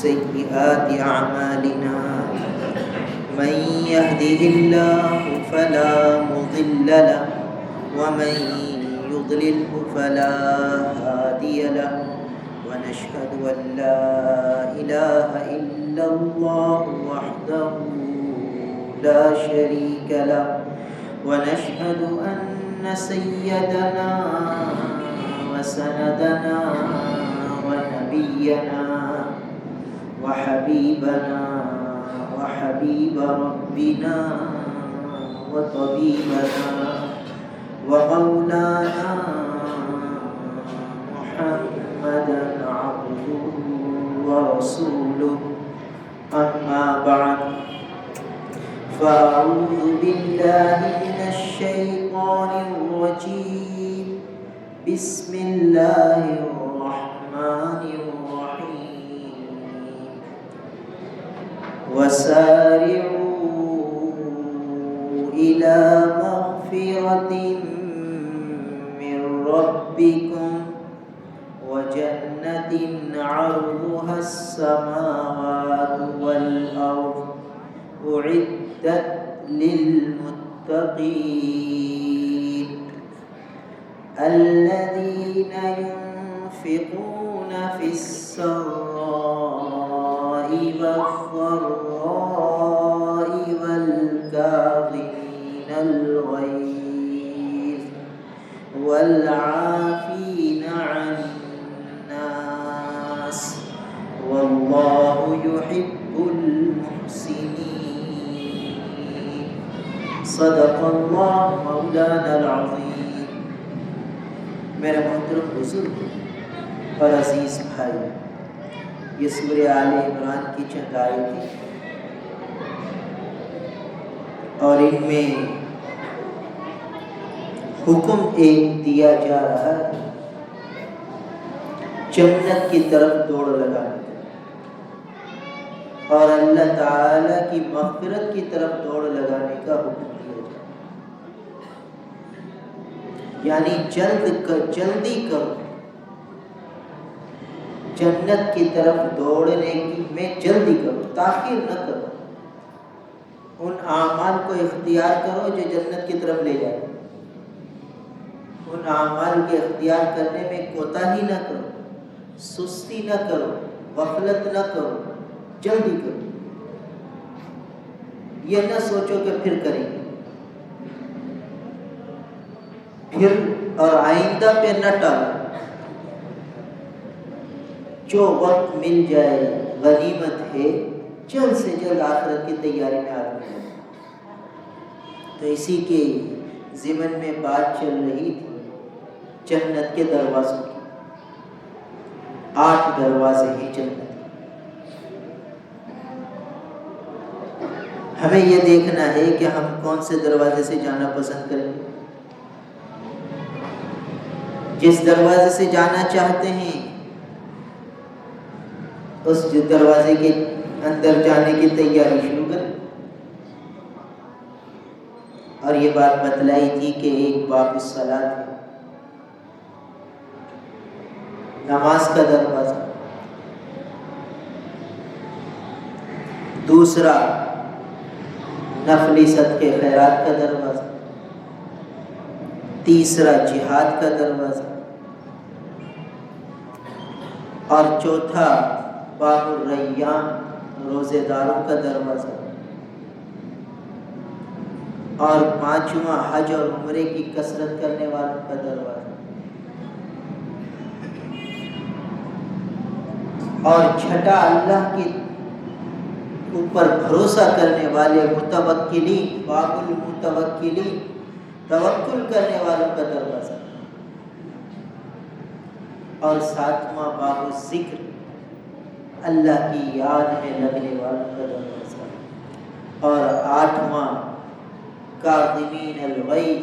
سيئات أعمالنا من يهده الله فلا مضل له ومن يضلله فلا هادي له ونشهد أن لا إله إلا الله وحده لا شريك له ونشهد أن سيدنا وسندنا ونبينا وحبيبنا وحبيب ربنا وطبيبنا ومولانا محمدا عبده ورسوله أما بعد فأعوذ بالله من الشيطان الرجيم بسم الله الرحمن الرحيم وسارعوا إلى مغفرة من ربكم وجنة عرضها السماوات والأرض أعدت للمتقين الذين ينفقون في السراء والضراء والكاظمين الغيظ والعافين عن الناس والله يحب المحسنين صدق اللہ مولانا العظیم۔ میرے محترم بزرگ اور عزیز بھائی، یہ سورہ آل عمران کی چند آیتیں اور ان میں حکم ایک دیا جا رہا ہے جنت کی طرف دوڑ لگانے کا اور اللہ تعالی کی مغفرت کی طرف دوڑ لگانے کا حکم دیا جا رہا ہے، یعنی جلدی کرو، جنت کی طرف دوڑنے میں جلدی کرو، تاخیر نہ کرو، ان اعمال کو اختیار کرو جو جنت کی طرف لے جائے، ان اعمال کے اختیار کرنے میں کوتاہی نہ کرو، سستی نہ کرو، غفلت نہ کرو، جلدی کرو، یہ نہ سوچو کہ پھر کریں گے، پھر اور آئندہ پہ نہ ٹالو، جو وقت مل جائے غنیمت ہے، جلد سے جلد آخرت کی تیاری میں آدمی ہے۔ تو اسی کے ضمن میں بات چل رہی تھی جنت کے دروازوں کی۔ 8 دروازے ہیں جنت۔ ہمیں یہ دیکھنا ہے کہ ہم کون سے دروازے سے جانا پسند کریں گے۔ جس دروازے سے جانا چاہتے ہیں اس دروازے کے اندر جانے کی تیاری شروع کریں۔ اور یہ بات بتلائی تھی کہ ایک باب الصلاۃ ہے، نماز کا دروازہ، دوسرا نفلی صدقے خیرات کا دروازہ، تیسرا جہاد کا دروازہ، اور چوتھا باب الریان روزے داروں کا دروازہ، اور 5واں حج اور عمرے کی کثرت کرنے والوں کا دروازہ، اور چھٹا اللہ کے اوپر بھروسہ کرنے والے متوکلین، باب المتوکلین، توکل کرنے والوں کا دروازہ، اور 7واں باب الذکر، اللہ کی یاد میں لگنے والوں کا دروازہ، اور 8واں کاظمین الغیظ،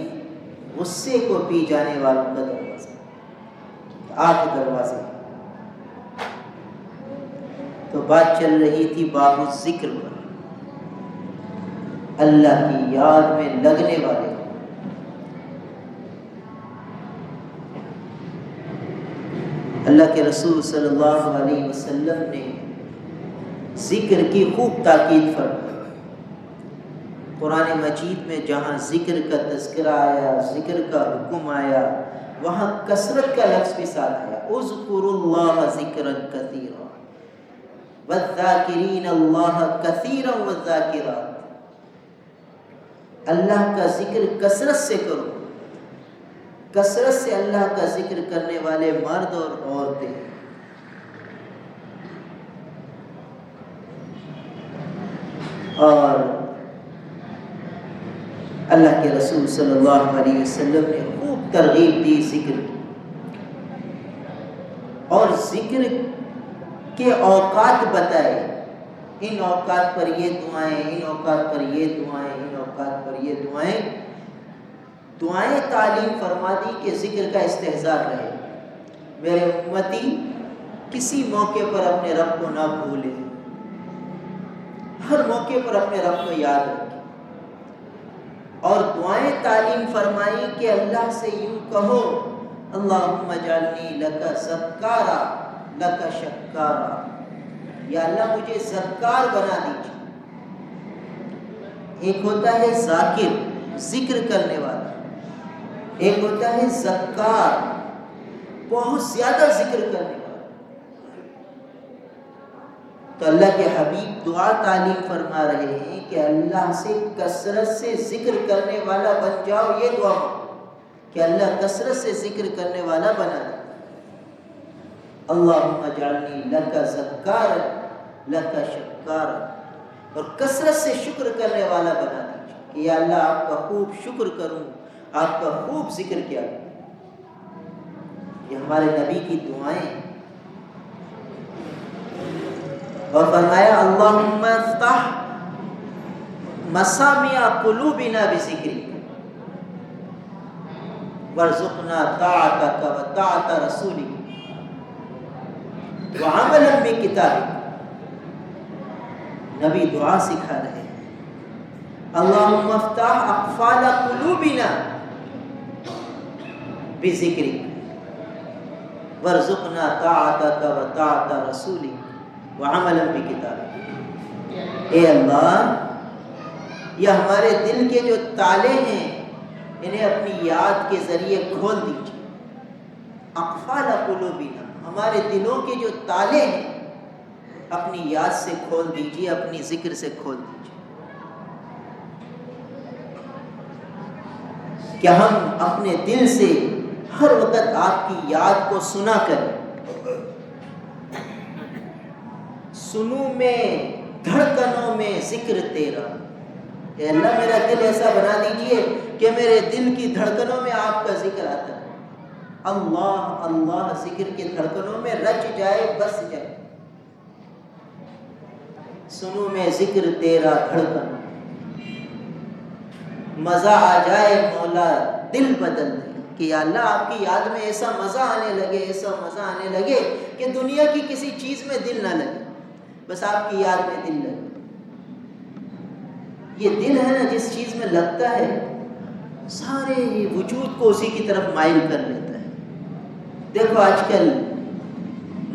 غصے کو پی جانے والوں کا دروازہ۔ 8 دروازے۔ تو بات چل رہی تھی باب الذکر پر، اللہ کی یاد میں لگنے والے۔ اللہ کے رسول صلی اللہ علیہ وسلم نے ذکر کی خوب تاکید فرمائی۔ قرآن مجید میں جہاں ذکر کا تذکرہ آیا، ذکر کا حکم آیا، وہاں کثرت کا لفظ بھی ساتھ آیا، اذکروا اللہ ذکرا کثیرا والذاکرین اللہ کثیرا والذاکرات۔ اللہ کا ذکر کثرت سے کرو، کثرت سے اللہ کا ذکر کرنے والے مرد اور عورتیں۔ اور اللہ کے رسول صلی اللہ علیہ وسلم نے خوب ترغیب دی ذکر کی، اور ذکر کے اوقات بتائے، ان اوقات پر یہ دعائیں، ان اوقات پر یہ دعائیں، ان اوقات پر یہ دعائیں۔ دعائیں تعلیم فرما دی کہ ذکر کا استحضار رہے، میرے امتی کسی موقع پر اپنے رب کو نہ بھولے، ہر موقع پر اپنے رب کو یاد رکھے۔ اور دعائیں تعلیم فرمائی کہ اللہ سے یوں کہو، اللہم اجعلنی لک ذکارا لک شکارا، یا اللہ مجھے ذکار بنا دیجیے۔ ایک ہوتا ہے ذاکر، ذکر کرنے والا، ایک ہوتا ہے ذکار، بہت زیادہ ذکر کرنے والا۔ تو اللہ کے حبیب دعا تعلیم فرما رہے ہیں کہ اللہ سے کثرت سے ذکر کرنے والا بن جاؤ، یہ دعا کہ اللہ کثرت سے ذکر کرنے والا بنا دے۔ اللہم اجعلنی لک ذکارا لک شکارا، اور کثرت سے شکر کرنے والا بنا دیجیے کہ یا اللہ آپ کا خوب شکر کروں، آپ کا خوب ذکر کیا کروں۔ یہ ہمارے نبی کی دعائیں۔ اور فرمایا اللہم افتح مسامع قلوبنا بذکرک وارزقنا طاعتک وطاعت رسولک وعملا بکتابک۔ نبی دعا سکھا رہے ہیں، اللہم افتح اقفال قلوبنا بذکرک وارزقنا طاعتک وطاعت رسولک وعملا بکتابک۔ اے اللہ، یہ ہمارے دل کے جو تالے ہیں انہیں اپنی یاد کے ذریعے کھول دیجیے۔ اقفال قلوبنا، ہمارے دلوں کے جو تالے ہیں اپنی یاد سے کھول دیجیے، اپنی ذکر سے کھول دیجیے، کہ ہم اپنے دل سے ہر وقت آپ کی یاد کو سنا کریں، سنوں میں دھڑکنوں میں ذکر تیرا۔ اے اللہ میرا دل ایسا بنا دیجئے کہ میرے دل کی دھڑکنوں میں آپ کا ذکر آتا ہے، اللہ اللہ ذکر کی دھڑکنوں میں رچ جائے، بس جائے، سنوں میں ذکر تیرا دھڑکن، مزہ آ جائے مولا دل بدل دے، کہ یا اللہ آپ کی یاد میں ایسا مزہ آنے لگے، ایسا مزہ آنے لگے کہ دنیا کی کسی چیز میں دل نہ لگے، بس آپ کی یاد میں دل لگے۔ یہ دل ہے نا جس چیز میں لگتا ہے سارے وجود کو اسی کی طرف مائل کر لیتا ہے۔ دیکھو آج کل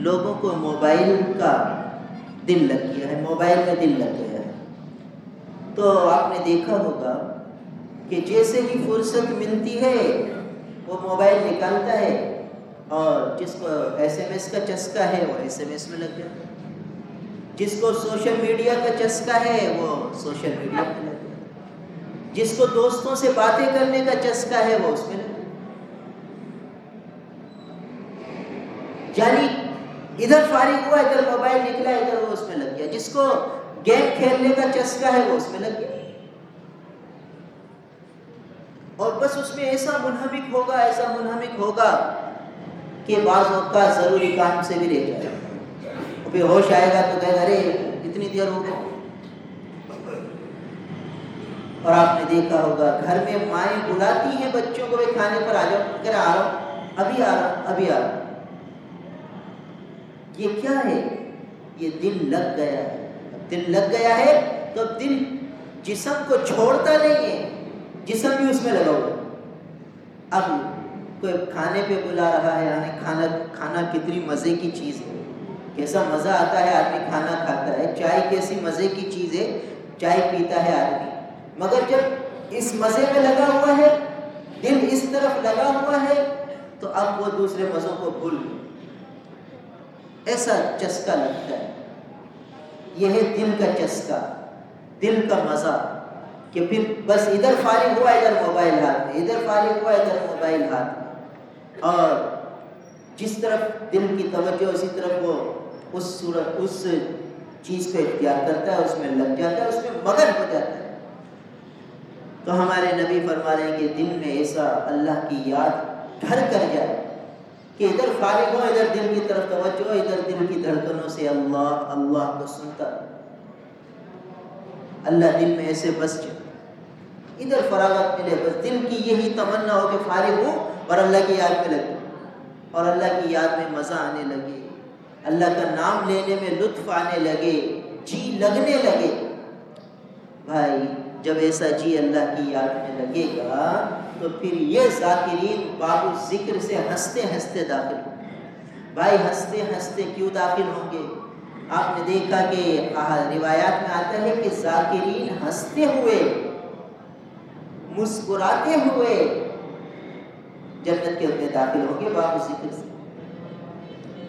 لوگوں کو موبائل کا دل لگ گیا ہے، موبائل میں دل لگ گیا ہے، تو آپ نے دیکھا ہوگا کہ جیسے ہی فرصت ملتی ہے وہ موبائل نکالتا ہے، اور جس کو ایس ایم ایس کا چسکا ہے وہ ایس ایم ایس میں لگ جاتا ہے، جس کو سوشل میڈیا کا چسکا ہے وہ سوشل میڈیا میں لگ جاتا ہے، جس کو دوستوں سے باتیں کرنے کا چسکا ہے وہ اس میں لگ جاتا ہے، یعنی ادھر فارغ ہوا ادھر موبائل نکلا ادھر وہ اس میں لگ گیا، جس کو گیم کھیلنے کا چسکا ہے وہ اس میں لگ گیا، اور بس اس میں ایسا منہمک ہوگا، ایسا منہمک ہوگا کہ بعض اوقات ضروری کام سے بھی رہ جائے، پھر ہوش آئے گا تو کہے گا ارے اتنی دیر ہو گئی۔ اور آپ نے دیکھا ہوگا گھر میں مائیں بلاتی ہیں بچوں کو، کھانے پر آ جاؤ، کہہ رہا آ رہا ہوں، ابھی آ رہا ہوں، ابھی آ رہا ہوں۔ یہ کیا ہے؟ یہ دل لگ گیا ہے۔ دل لگ گیا ہے تو اب دل جسم کو چھوڑتا نہیں ہے، جسم بھی اس میں لگا ہوا۔ اب کوئی کھانے پہ بلا رہا ہے، یعنی کھانا کتنی مزے کی چیز ہے، کیسا مزہ آتا ہے آدمی کھانا کھاتا ہے، چائے کیسی مزے کی چیز ہے، چائے پیتا ہے آدمی، مگر جب اس مزے میں لگا ہوا ہے، دل اس طرف لگا ہوا ہے، تو اب وہ دوسرے مزوں کو بھول گئے، ایسا چسکا لگتا ہے۔ یہ ہے دل کا چسکا، دل کا مزہ، کہ پھر بس ادھر فارغ ہوا ادھر موبائل ہاتھ میں، ادھر فارغ ہوا ادھر موبائل ہاتھ میں، اور جس طرف دل کی توجہ اسی طرف وہ اس چیز کو اختیار کرتا ہے، اس میں لگ جاتا ہے، اس میں مگن ہو جاتا ہے۔ تو ہمارے نبی فرما رہے ہیں کہ دل میں ایسا اللہ کی یاد گھر کر جائے کہ ادھر فارغ ہو، ادھر دل کی طرف توجہ ہو، ادھر دل کی دھڑکنوں سے اللہ اللہ کو سنتا، اللہ دل میں ایسے بس جائے، ادھر فراغت ملے، بس دل کی یہی تمنا ہو کہ فارغ ہوں اور اللہ کی یاد میں لگے، اور اللہ کی یاد میں مزہ آنے لگے، اللہ کا نام لینے میں لطف آنے لگے، جی لگنے لگے۔ بھائی جب ایسا جی اللہ کی یاد میں لگے گا تو پھر یہ ذاکرین باب الذکر سے ہنستے ہنستے داخل ہوں گے۔ بھائی ہنستے ہنستے کیوں داخل ہوں گے؟ آپ نے دیکھا کہ روایات میں آتا ہے کہ ذاکرین ہنستے ہوئے، مسکراتے ہوئے جنت کے اندر داخل ہوں گے باب الذکر سے۔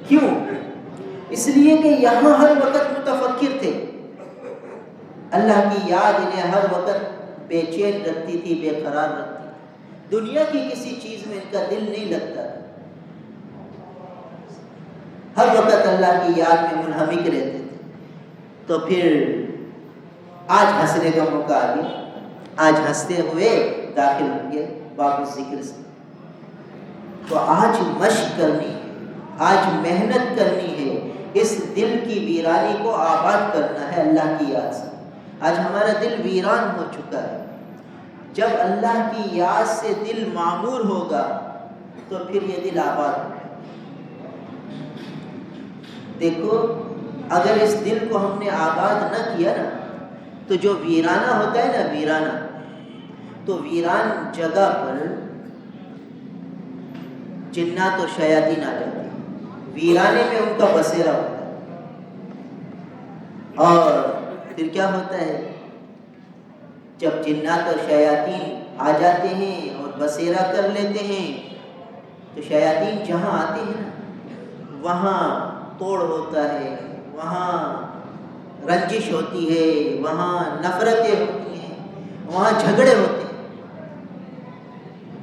کیوں؟ اس لیے کہ یہاں ہر وقت متفکر تھے، اللہ کی یاد انہیں ہر وقت بے چین رکھتی تھی، بے قرار رکھتی تھی، دنیا کی کسی چیز میں ان کا دل نہیں لگتا، ہر وقت اللہ کی یاد میں منہمک رہتے تھے۔ تو پھر آج ہنسنے کا موقع آ گیا، آج ہنستے ہوئے داخل ہوں گے باب الذکر سے۔ تو آج مشق کرنی ہے، آج محنت کرنی ہے، اس دل کی ویرانی کو آباد کرنا ہے اللہ کی یاد سے۔ آج ہمارا دل ویران ہو چکا ہے، جب اللہ کی یاد سے دل معمور ہوگا تو پھر یہ دل آباد ہوگا۔ دیکھو اگر اس دل کو ہم نے آباد نہ کیا نا تو جو ویرانہ ہوتا ہے نا، ویرانہ، تو ویران جگہ پر جنات و شیاطین آ جاتے ہیں، ویرانے میں ان کا بسیرا ہوتا ہے، اور پھر کیا ہوتا ہے جب جنات اور شیاطین آ جاتے ہیں اور بسیرا کر لیتے ہیں تو شیاطین جہاں آتے ہیں نا وہاں توڑ ہوتا ہے، وہاں رنجش ہوتی ہے، وہاں نفرتیں ہوتی ہیں، وہاں جھگڑے ہوتے ہیں،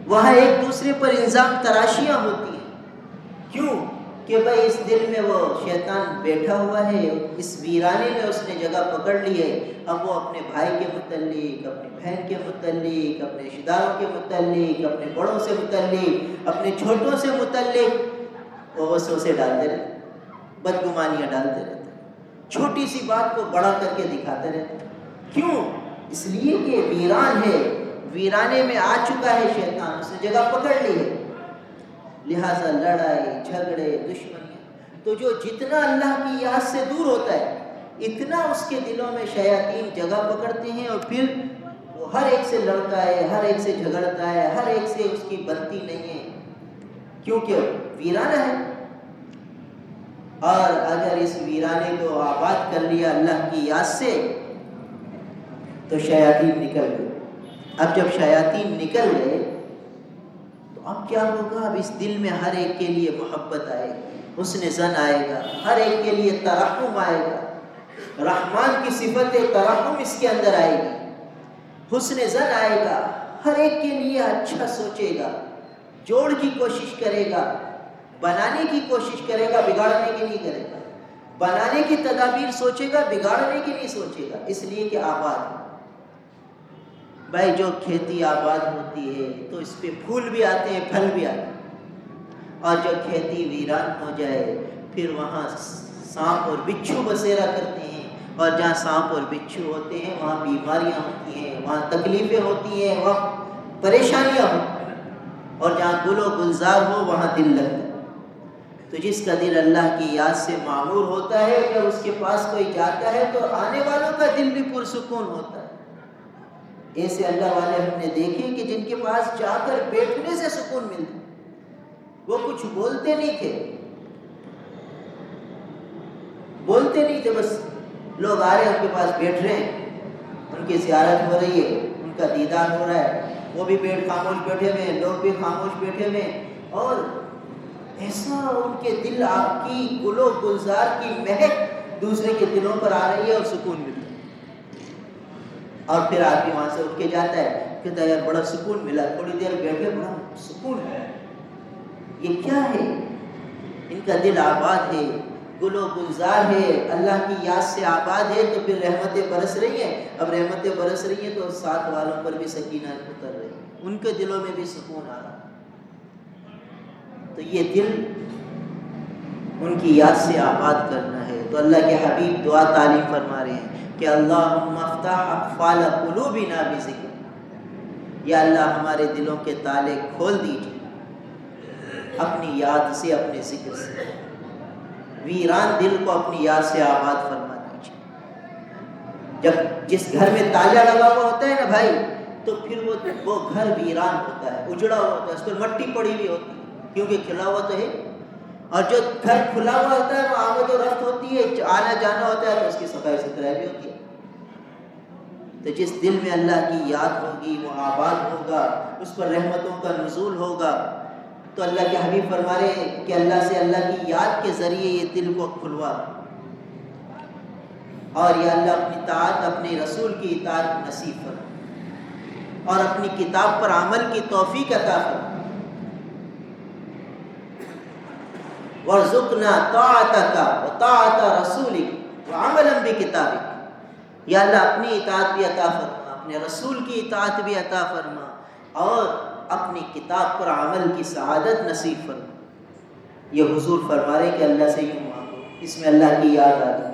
وہاں ایک دوسرے پر الزام تراشیاں ہوتی ہیں۔ کیوں؟ کہ بھائی اس دل میں وہ شیطان بیٹھا ہوا ہے، اس ویرانے میں اس نے جگہ پکڑ لی ہے، اب وہ اپنے بھائی کے متعلق، اپنی بہن کے متعلق، اپنے رشتہ داروں کے متعلق، اپنے بڑوں سے متعلق، اپنے چھوٹوں سے متعلق وہ وسوسے ڈالتے رہتے، بدگمانیاں ڈالتے رہتے، چھوٹی سی بات کو بڑا کر کے دکھاتے رہتے۔ کیوں؟ اس لیے کہ ویران ہے، ویرانے میں آ چکا ہے شیطان، اس نے جگہ پکڑ لی ہے، لہٰذا لڑائی جھگڑے دشمنیاں۔ تو جو جتنا اللہ کی یاد سے دور ہوتا ہے اتنا اس کے دلوں میں شیاطین جگہ پکڑتے ہیں، اور پھر وہ ہر ایک سے لڑتا ہے، ہر ایک سے جھگڑتا ہے، ہر ایک سے اس کی بنتی نہیں ہے، کیونکہ ویرانہ ہے۔ اور اگر اس ویرانے کو آباد کر لیا اللہ کی یاد سے تو شیاطین نکل گئے۔ اب جب شیاطین نکل گئے تو اب کیا ہوگا؟ اب اس دل میں ہر ایک کے لیے محبت آئے گی، حسن ظن آئے گا، ہر ایک کے لیے ترحم آئے گا، رحمان کی صفت ترحم اس کے اندر آئے گی، حسن ظن آئے گا، ہر ایک کے لیے اچھا سوچے گا، جوڑ کی کوشش کرے گا، بنانے کی کوشش کرے گا، بگاڑنے کی نہیں کرے گا، بنانے کی تدابیر سوچے گا، بگاڑنے کی نہیں سوچے گا، اس لیے کہ آباد ہے۔ بھائی جو کھیتی آباد ہوتی ہے تو اس پہ پھول بھی آتے ہیں، پھل بھی آتے ہیں، اور جو کھیتی ویران ہو جائے پھر وہاں سانپ اور بچھو بسیرا کرتے ہیں، اور جہاں سانپ اور بچھو ہوتے ہیں وہاں بیماریاں ہوتی ہیں، وہاں تکلیفیں ہوتی ہیں، وہاں پریشانیاں ہوتی ہیں، اور جہاں گل و گلزار ہو وہاں دل لگتا ہے۔ تو جس کا دل اللہ کی یاد سے معمور ہوتا ہے، جب اس کے پاس کوئی جاتا ہے تو آنے والوں کا دل بھی پرسکون ہوتا ہے۔ ایسے اللہ والے ہم نے دیکھے کہ جن کے پاس جا کر بیٹھنے سے سکون ملتا، وہ کچھ بولتے نہیں تھے بولتے نہیں تھے، بس لوگ آ رہے ہیں ان کے پاس بیٹھ رہے ہیں، ان کی زیارت ہو رہی ہے، ان کا دیدار ہو رہا ہے، وہ بھی خاموش بیٹھے ہوئے ہیں، لوگ بھی خاموش بیٹھے ہوئے ہیں، اور ایسا ان کے دل آپ کی گل و گلزار کی مہک دوسرے کے دلوں پر آ رہی ہے اور سکون ملتا ہے۔ اور پھر آدمی وہاں سے اٹھ کے جاتا ہے، کہتا ہے یار بڑا سکون ملا، تھوڑی دیر بیٹھے بڑا سکون ہے۔ یہ کیا ہے؟ ان کا دل آباد ہے، گل و گلزار ہے، اللہ کی یاد سے آباد ہے، تو پھر رحمتیں برس رہی ہیں۔ اب رحمتیں برس رہی ہیں تو ساتھ والوں پر بھی سکینہ اتر رہی ہے، ان کے دلوں میں بھی سکون آ رہا ہے۔ تو یہ دل ان کی یاد سے آباد کرنا ہے۔ تو اللہ کے حبیب دعا تعلیم فرما رہے ہیں کہ اللہم افتح اقفال قلوبنا بذکر، یا اللہ ہمارے دلوں کے تالے کھول دیجیے اپنی یاد سے، اپنے ذکر سے، ویران دل کو اپنی یاد سے آباد فرما دیجیے۔ جب جس گھر میں تالا لگا ہوا ہوتا ہے نا بھائی، تو پھر وہ گھر ویران ہوتا ہے، اجڑا ہوا ہوتا ہے، اس پر مٹی پڑی ہوئی ہوتی ہے، کیونکہ کھلا ہوا تو ہے۔ اور جو گھر کھلا ہوا ہوتا ہے وہ آمد و رفت ہوتی ہے، آنا جانا ہوتا ہے، تو اس کی صفائی ستھرائی بھی ہوتی ہے۔ تو جس دل میں اللہ کی یاد ہوگی وہ آباد ہوگا، اس پر رحمتوں کا نزول ہوگا۔ تو اللہ کے حبیب فرما رہے ہیں کہ اللہ سے اللہ کی یاد کے ذریعے یہ دل کو کھلوا، اور یا اللہ اپنی اطاعت، اپنے رسول کی اطاعت نصیب فرما، اور اپنی کتاب پر عمل کی توفیق عطا فرما۔ وَارْزُقْنَا طَاعَتَكَ وَطَاعَةَ رَسُولِكَ وَعَمَلًا بِكِتَابِكَ، یا اللہ اپنی اطاعت بھی عطا فرما، اپنے رسول کی اطاعت بھی عطا فرما، اور اپنی کتاب پر عمل کی سعادت نصیب فرما۔ یہ حضور فرما رہے کہ اللہ سے یوں مانگو، اس میں اللہ کی یاد آ گئی۔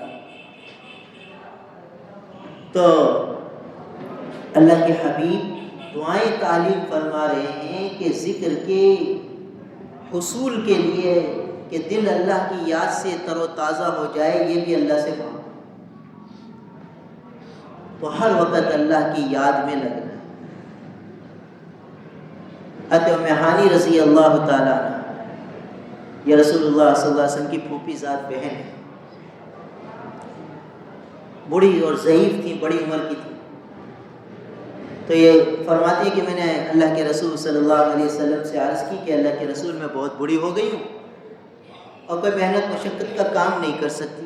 تو اللہ کے حبیب دعائیں تعلیم فرما رہے ہیں کہ ذکر کے حصول کے لیے، کہ دل اللہ کی یاد سے تر و تازہ ہو جائے، یہ بھی اللہ سے مانگو۔ تو ہر وقت اللہ کی یاد میں لگنا ہے۔ حضرت ام ہانی رضی اللہ تعالیٰ عنہ، یہ رسول اللہ صلی اللہ علیہ وسلم کی پھوپھی ذات بہن ہے، بوڑھی اور ضعیف تھی، بڑی عمر کی تھی۔ تو یہ فرماتی ہے کہ میں نے اللہ کے رسول صلی اللہ علیہ وسلم سے عرض کی کہ اللہ کے رسول میں بہت بوڑھی ہو گئی ہوں اور کوئی محنت مشقت کا کام نہیں کر سکتی،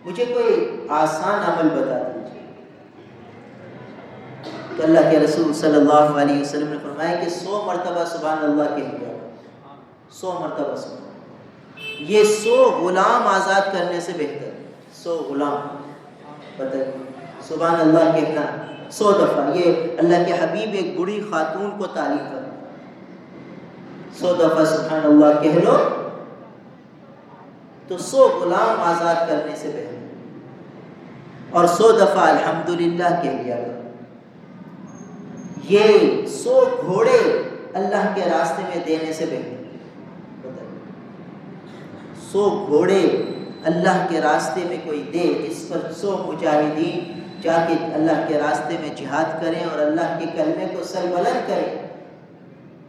مجھے کوئی آسان عمل بتا دیجیے۔ تو اللہ کے رسول صلی اللہ علیہ وسلم نے فرمایا کہ 100 مرتبہ سبحان اللہ کہہ دیا، 100 مرتبہ سبحان، یہ 100 غلام آزاد کرنے سے بہتر ہے۔ 100 غلام بتائیے، سبحان اللہ کہنا 100 دفعہ، یہ اللہ کے حبیب ایک بڑی خاتون کو تعلیم کرنا، 100 دفعہ سبحان اللہ کہہ لو تو 100 غلام آزاد کرنے سے بہتر، اور 100 دفعہ الحمدللہ کہہ لیا کرو۔ یہ 100 گھوڑے اللہ کے راستے میں دینے سے بہتر، 100 گھوڑے اللہ کے راستے میں کوئی دے، جس پر 100 مجاہدین جا کے اللہ کے راستے میں جہاد کریں اور اللہ کے کلمے کو سربلند کریں،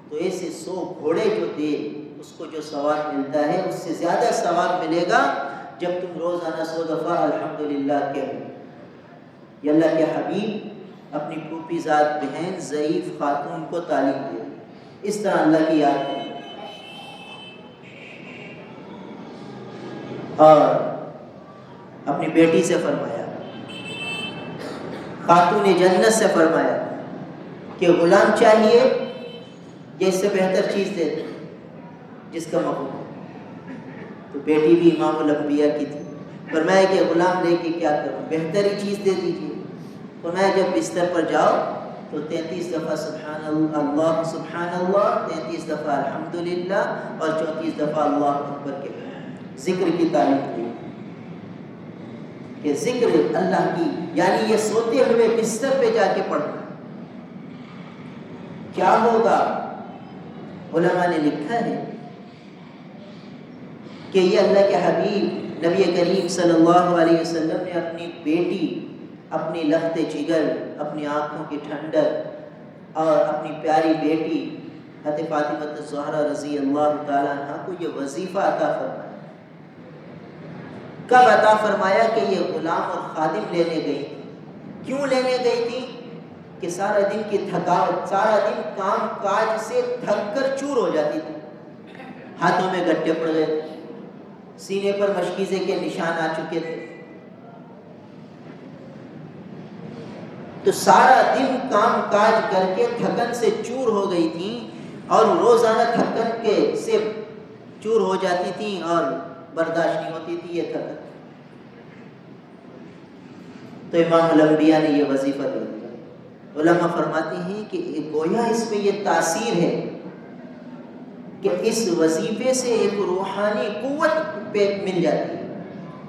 تو ایسے 100 گھوڑے جو دے، اس کو جو ثواب ملتا ہے اس سے زیادہ ثواب ملے گا جب تم روزانہ 100 دفعہ الحمدللہ کہو۔ یہ اللہ کے حبیب اپنی پھوپھی ذات بہن ضعیف خاتون کو تعلیم دے، اس طرح اللہ کی یاد کریں۔ اور اپنی بیٹی سے فرمایا، خاتون جنت سے فرمایا کہ غلام چاہیے یا اس سے بہتر چیز دے دے جس کا مقبول۔ تو بیٹی بھی امام الانبیاء کی تھی، فرمایا کہ غلام لے کے کیا کروں، بہتر ہی چیز دے دیجیے۔ فرمایا جب بستر پر جاؤ تو 33 دفعہ سبحان اللہ سبحان اللہ، 33 دفعہ الحمدللہ، اور 34 دفعہ اللہ اکبر کے ذکر کی تعلیم دی کہ ذکر اللہ کی، یعنی یہ سوتے ہوئے بستر پہ جا کے پڑھنا۔ کیا ہوگا؟ علماء نے لکھا ہے کہ یہ اللہ کے حبیب نبی کریم صلی اللہ علیہ وسلم نے اپنی بیٹی، اپنی لخت جگر، اپنی آنکھوں کی ٹھنڈک اور اپنی پیاری بیٹی حضرت فاطمہ الزہرا رضی اللہ تعالیٰ عنہ کو یہ وظیفہ عطا فرمایا کب عطا فرمایا کہ یہ غلام اور خادم لینے گئی تھی. کیوں لینے گئی تھی؟ کہ سارا دن کی تھکاوٹ، سارا دن کام کاج سے تھک کر چور ہو جاتی تھی. ہاتھوں میں گٹھے پڑ گئے تھے، سینے پر مشکیزے کے نشان آ چکے تھے. تو سارا دن کام کاج کر کے تھکن سے چور ہو گئی تھی، اور روزانہ تھکن کے سے چور ہو جاتی تھی اور برداشت نہیں ہوتی تھی یہ تھکن. تو امام الانبیاء نے یہ وظیفہ دے دیا. علماء فرماتے ہیں کہ گویا اس میں یہ تاثیر ہے کہ اس وظیفے سے ایک روحانی قوت مل جاتی ہے،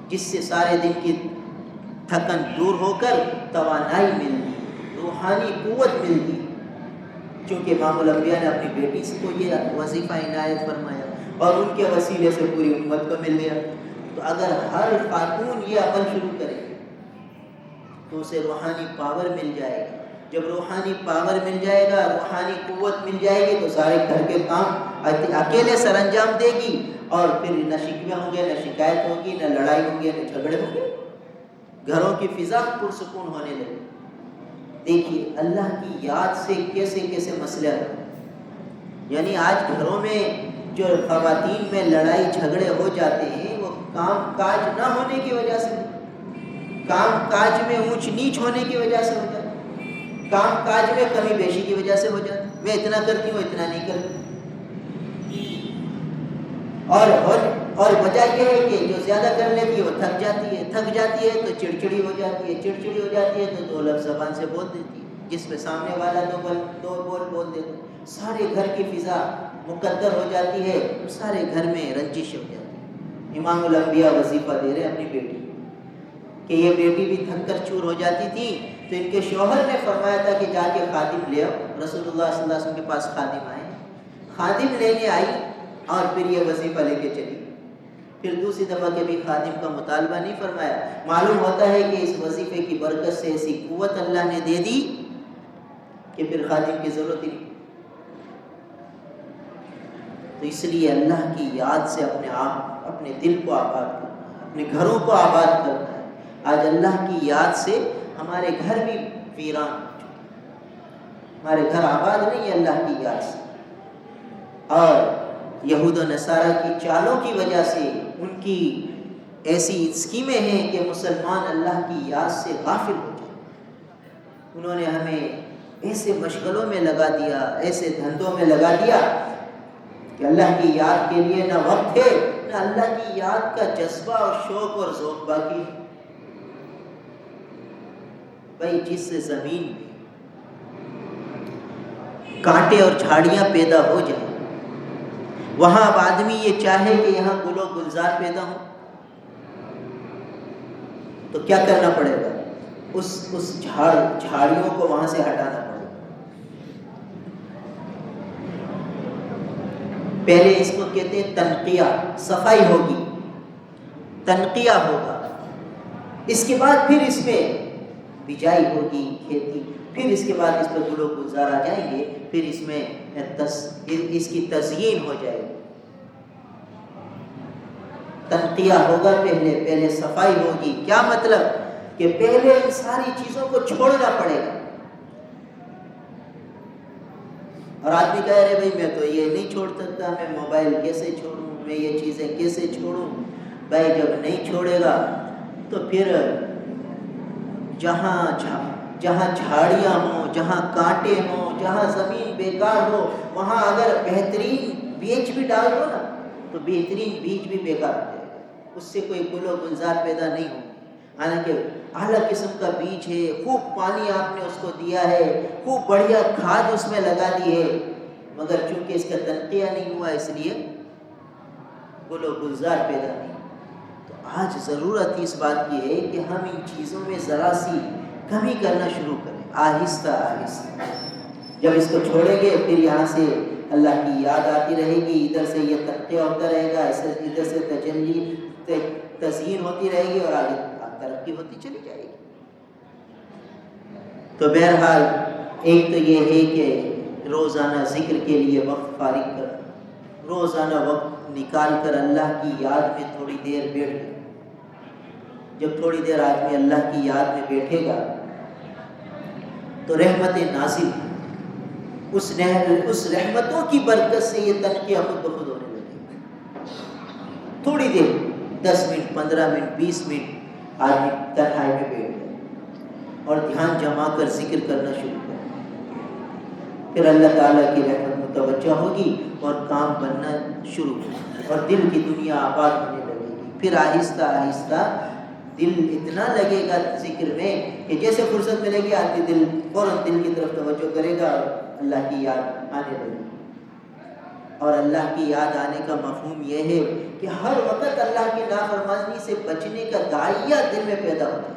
جس سے سارے دن کی تھکن دور ہو کر توانائی ملتی، روحانی قوت ملتی. چونکہ امام الانبیاء نے اپنی بیٹی سے کو یہ وظیفہ عنایت فرمایا اور ان کے وسیلے سے پوری امت کو مل گیا. تو اگر ہر خاتون یہ عمل شروع کرے تو اسے روحانی پاور مل جائے گا. جب روحانی پاور مل جائے گا، روحانی قوت مل جائے گی، تو سارے گھر کے کام اکیلے سر انجام دے گی، اور پھر نہ شکوے ہوں گے، نہ شکایت ہوگی، نہ لڑائی ہوں گے، نہ جھگڑے ہوں گے. گھروں کی فضا پرسکون ہونے لگے. دیکھیے اللہ کی یاد سے کیسے کیسے مسئلے ہیں. یعنی آج گھروں میں جو خواتین میں لڑائی جھگڑے ہو جاتے ہیں وہ کام کاج نہ ہونے کی وجہ سے، کام کاج میں اونچ نیچ ہونے کی وجہ سے ہو جاتا ہے، کام کاج میں کمی بیشی کی وجہ سے ہو جاتا ہے. میں اتنا کرتی ہوں، اتنا نہیں کرتی. اور وجہ یہ ہے کہ جو زیادہ کر لیتی ہے وہ تھک جاتی ہے تو چڑچڑی ہو جاتی ہے تو دو لفظ زبان سے بول دیتی ہے، جس میں سامنے والا دو بول دیتا ہے. سارے گھر کی فضا مقدر ہو جاتی ہے، سارے گھر میں رنجش ہو جاتی ہے. امام الانبیاء وظیفہ دے رہے اپنی بیٹی کہ یہ بیٹی بھی تھک کر چور ہو جاتی تھی، تو ان کے شوہر نے فرمایا تھا کہ جا کے خادم لے آؤ. رسول اللہ صلی اللہ علیہ وسلم کے پاس خادم آئے، خادم لینے آئی اور پھر یہ وظیفہ لے کے چلی. پھر دوسری دفعہ کے بھی خادم کا مطالبہ نہیں فرمایا. معلوم ہوتا ہے کہ اس وظیفے کی برکت سے ایسی قوت اللہ نے دے دی کہ پھر خادم کی ضرورت ہی نہیں. تو اس لیے اللہ کی یاد سے اپنے دل کو آباد کرنا ہے، اپنے گھروں کو آباد کرنا ہے. آج اللہ کی یاد سے ہمارے گھر بھی ویران ہو چکے ہیں، ہمارے گھر آباد نہیں ہے اللہ کی یاد سے. اور یہود و نصارہ کی چالوں کی وجہ سے، ان کی ایسی اسکیمیں ہیں کہ مسلمان اللہ کی یاد سے غافل ہو جائے. انہوں نے ہمیں ایسے مشغلوں میں لگا دیا، ایسے دھندوں میں لگا دیا کہ اللہ کی یاد کے لیے نہ وقت ہے، نہ اللہ کی یاد کا جذبہ اور شوق اور ذوق باقی ہے. بھائی جس زمین میں کانٹے اور جھاڑیاں پیدا ہو جائیں، وہاں اب آدمی یہ چاہے کہ یہاں گل و گلزار پیدا ہو، تو کیا کرنا پڑے گا؟ اس جھاڑیوں کو وہاں سے ہٹانا پڑے گا. پہلے اس کو کہتے ہیں تنقیہ، صفائی ہوگی، تنقیہ ہوگا. اس کے بعد پھر اس میں بجائی ہوگی، کھیتی، پھر اس کے بعد اس پہ گل و گلزار آ جائیں گے، پھر اس میں اس کی تزئین ہو جائے گی. تنقیہ ہوگا، پہلے صفائی ہوگی. کیا مطلب؟ کہ پہلے ان ساری چیزوں کو چھوڑنا پڑے گا. اور آدمی کہہ رہے بھائی میں تو یہ نہیں چھوڑ سکتا، میں موبائل کیسے چھوڑوں، میں یہ چیزیں کیسے چھوڑوں. بھائی جب نہیں چھوڑے گا تو پھر جہاں جھاڑیاں ہوں، جہاں کانٹے ہوں، جہاں زمین بیکار ہو، وہاں اگر بہترین بیج بھی ڈال دو نا تو بہترین بیج بھی بیکار ہو جائے گا، اس سے کوئی گل و گلزار پیدا نہیں ہوگی. حالانکہ اعلیٰ قسم کا بیج ہے، خوب پانی آپ نے اس کو دیا ہے، خوب بڑھیا کھاد اس میں لگا دی ہے، مگر چونکہ اس کا تنقیہ نہیں ہوا اس لیے گل و گلزار پیدا نہیں. تو آج ضرورت اس بات کی ہے کہ ہم ان چیزوں میں ذرا سی کمی کرنا شروع کریں، آہستہ آہستہ. جب اس کو چھوڑیں گے پھر یہاں سے اللہ کی یاد آتی رہے گی، ادھر سے یہ تنقیہ ہوتا رہے گا، ادھر سے تزئین ہوتی رہے گی اور آگے ترقی ہوتی چلی جائے گی. تو بہرحال ایک تو یہ ہے کہ روزانہ ذکر کے لیے وقت فارغ کر، روزانہ وقت نکال کر اللہ کی یاد میں تھوڑی دیر بیٹھ جائیں. جب تھوڑی دیر آدمی اللہ کی یاد میں بیٹھے گا تو رحمت نازل، اس رحمتوں کی برکت سے یہ تنقیہ خود بخود ہونے لگے. تھوڑی دیر 10 منٹ 15 منٹ 20 منٹ آدمی تنہائی میں بیٹھ جائے اور دھیان جما کر ذکر کرنا شروع کرے، پھر اللہ تعالیٰ کی رحمت متوجہ ہوگی اور کام بننا شروع ہوگا اور دل کی دنیا آباد ہونے لگے گی. پھر آہستہ آہستہ دل اتنا لگے گا ذکر میں کہ جیسے فرصت ملے گی آدمی دل فوراً دل کی طرف توجہ کرے گا اور اللہ کی یاد آنے لگے گی. اور اللہ کی یاد آنے کا مفہوم یہ ہے کہ ہر وقت اللہ کی نافرمانی سے بچنے کا داعیہ دل میں پیدا ہوتا ہے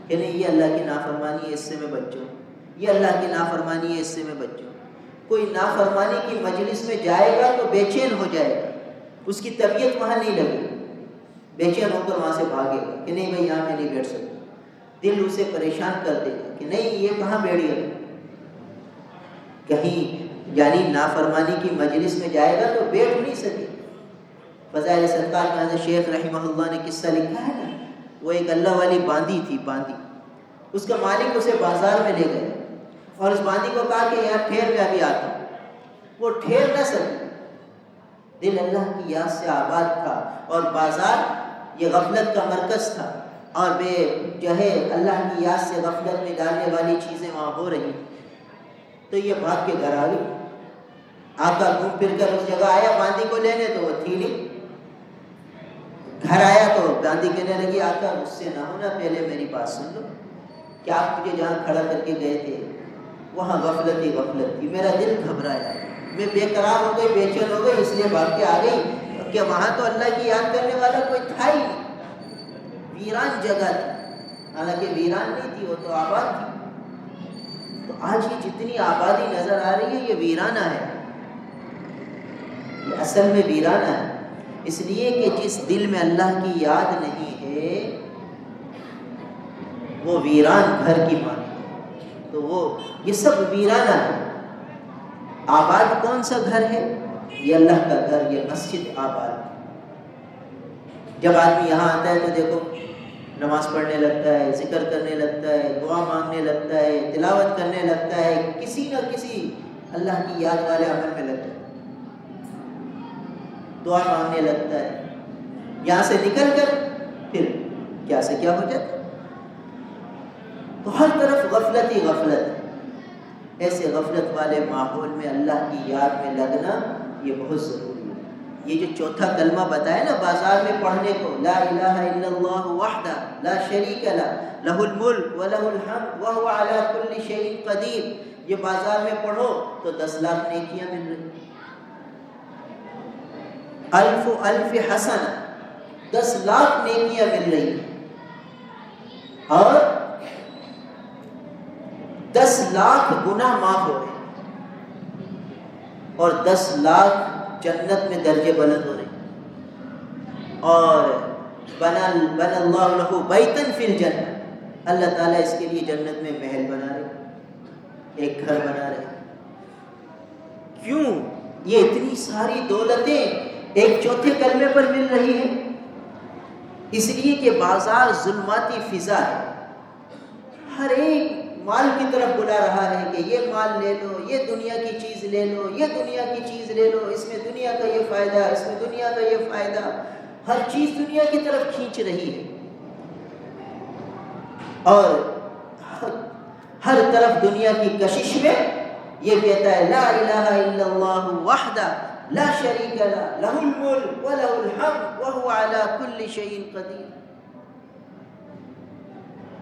کہ نہیں یہ اللہ کی نافرمانی ہے، اس سے میں بچ جاؤں، یہ اللہ کی نافرمانی ہے، اس سے میں بچ جاؤں. کوئی نافرمانی کی مجلس میں جائے گا تو بے چین ہو جائے گا، اس کی طبیعت وہاں نہیں لگے گی، بے چین ہو کر وہاں سے بھاگے گا کہ نہیں بھائی یہاں میں نہیں بیٹھ سکتا. دل اسے پریشان کر دے گا کہ نہیں یہ کہاں بیٹھی ہے، کہیں یعنی نافرمانی کی مجلس میں جائے گا تو بیٹھ نہیں سکے. فضائل سرکار میں حضرت شیخ رحمہ اللہ نے قصہ لکھا ہے نا، وہ ایک اللہ والی باندی تھی، باندی، اس کا مالک اسے بازار میں لے گئے اور اس باندی کو کہا کہ یار ٹھہر میں ابھی آتا ہوں. وہ ٹھہر نہ سکے، دل اللہ کی یاد سے آباد تھا اور بازار یہ غفلت کا مرکز تھا اور بے جو ہے اللہ کی یاد سے غفلت میں ڈالنے والی چیزیں وہاں ہو رہی. تو یہ بھاگ کے گھر آ گئی، آقا گھوم پھر کر اس جگہ آیا باندی کو لینے تو وہ تھی نہیں. گھر آیا تو باندی کہنے لگی آقا مجھ سے نہ ہونا، پہلے میری بات سن لو کہ آپ مجھے جہاں کھڑا کر کے گئے تھے وہاں غفلت ہی غفلت تھی، میرا دل گھبرایا، میں بے قرار ہو گئی، بے چین ہو گئی، اس لیے بھاگ کے آ گئی کہ وہاں تو اللہ کی یاد کرنے والا کوئی تھا ہی نہیں، ویران جگہ تھی. حالانکہ ویران نہیں تھی، وہ تو آباد تھی. تو آج یہ جتنی آبادی نظر آ رہی ہے یہ ویرانہ ہے، یہ اصل میں ویرانہ ہے. اس لیے کہ جس دل میں اللہ کی یاد نہیں ہے وہ ویران گھر کی مانند، تو وہ یہ سب ویرانہ ہے. آباد کون سا گھر ہے؟ یہ اللہ کا گھر، یہ مسجد آباد. جب آدمی یہاں آتا ہے تو دیکھو نماز پڑھنے لگتا ہے، ذکر کرنے لگتا ہے، دعا مانگنے لگتا ہے، تلاوت کرنے لگتا ہے، کسی نہ کسی اللہ کی یاد والے عمل میں لگتا ہے، دعا مانگنے لگتا ہے. یہاں سے نکل کر پھر کیا سے کیا ہو جاتا ہے. تو ہر طرف غفلت ہی غفلت. ایسے غفلت والے ماحول میں اللہ کی یاد میں لگنا یہ بہت ضروری ہے. یہ جو چوتھا کلمہ بتایا نا بازار میں پڑھنے کو، لا الہ الا اللہ وحدہ لا شریک لہ لہ الملک ولہ الحمد وہو علی کل شیء قدیر، یہ بازار میں پڑھو تو 10 لاکھ نیکیاں مل رہی، الف حسنہ، 10 لاکھ نیکیاں مل رہی اور 10 لاکھ گناہ معاف ہو رہے اور 10 لاکھ جنت میں درجے بلند ہو رہے. اور بنا اللہ لہ بیتن فی الجنہ، اللہ تعالیٰ اس کے لیے جنت میں محل بنا رہے، ایک گھر بنا رہے. کیوں یہ اتنی ساری دولتیں ایک چوتھے کلمے پر مل رہی ہیں؟ اس لیے کہ بازار ظلماتی فضا ہے، ہر ایک مال کی طرف بلا رہا ہے کہ یہ مال لے لو، یہ دنیا کی چیز لے لو، یہ دنیا کی چیز لے لو، اس میں دنیا کا یہ فائدہ، اس میں دنیا کا یہ فائدہ، ہر چیز دنیا کی طرف کھینچ رہی ہے. اور ہر طرف دنیا کی کشش میں یہ کہتا ہے لا الہ الا اللہ وحدہ لا شریک لہ لہ الملک ولہ الحمد وہو علی کل شیء قدیر.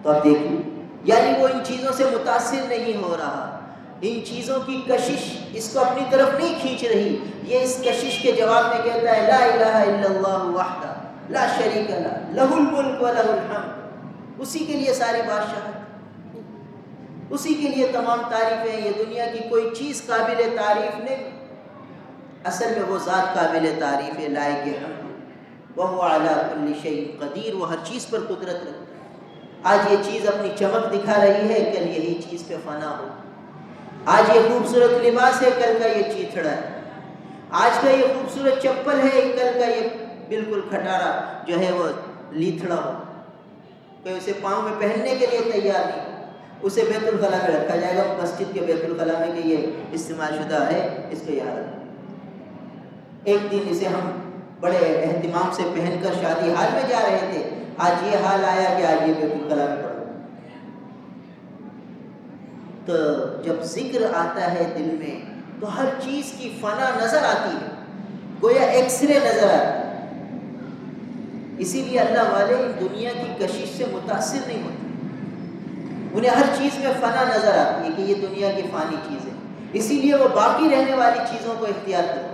تو اب دیکھیں یعنی وہ ان چیزوں سے متاثر نہیں ہو رہا، ان چیزوں کی کشش اس کو اپنی طرف نہیں کھینچ رہی. یہ اس کشش کے جواب میں کہتا ہے لا الہ الا اللہ وحدہ لا شریک لہ لہ الملک ولہ الحمد، اسی کے لیے ساری بادشاہت، اسی کے لیے تمام تعریفیں. یہ دنیا کی کوئی چیز قابل تعریف نہیں، اصل میں وہ ذات قابل تعریف ہے، لائق حمد، وہو علی کل شیء قدیر، وہ ہر چیز پر قدرت رکھتا ہے. آج یہ چیز اپنی چمک دکھا رہی ہے، کل یہی چیز پہ فنا ہو. آج یہ خوبصورت لباس ہے، کل کا یہ چیتھڑا ہے. آج کا یہ خوبصورت چپل ہے، کل کا یہ بالکل کھٹارا جو ہے وہ لیتھڑا ہو. کوئی اسے پاؤں میں پہننے کے لیے تیار نہیں، اسے بیت الخلا میں رکھا جائے گا، مسجد کے بیت الخلا میں کہ یہ استعمال شدہ ہے، اس کو یہاں رکھیں۔ ایک دن اسے ہم بڑے اہتمام سے پہن کر شادی حال میں جا رہے تھے، آج یہ حال آیا کہ آج یہ بیت الخلا میں پڑا۔ تو جب ذکر آتا ہے دل میں تو ہر چیز کی فنا نظر آتی ہے، گویا ایکس رے نظر آتی ہے۔ اسی لیے اللہ والے دنیا کی کشش سے متاثر نہیں ہوتے، انہیں ہر چیز میں فنا نظر آتی ہے کہ یہ دنیا کی فانی چیز ہے، اسی لیے وہ باقی رہنے والی چیزوں کو اختیار کرتے ہیں۔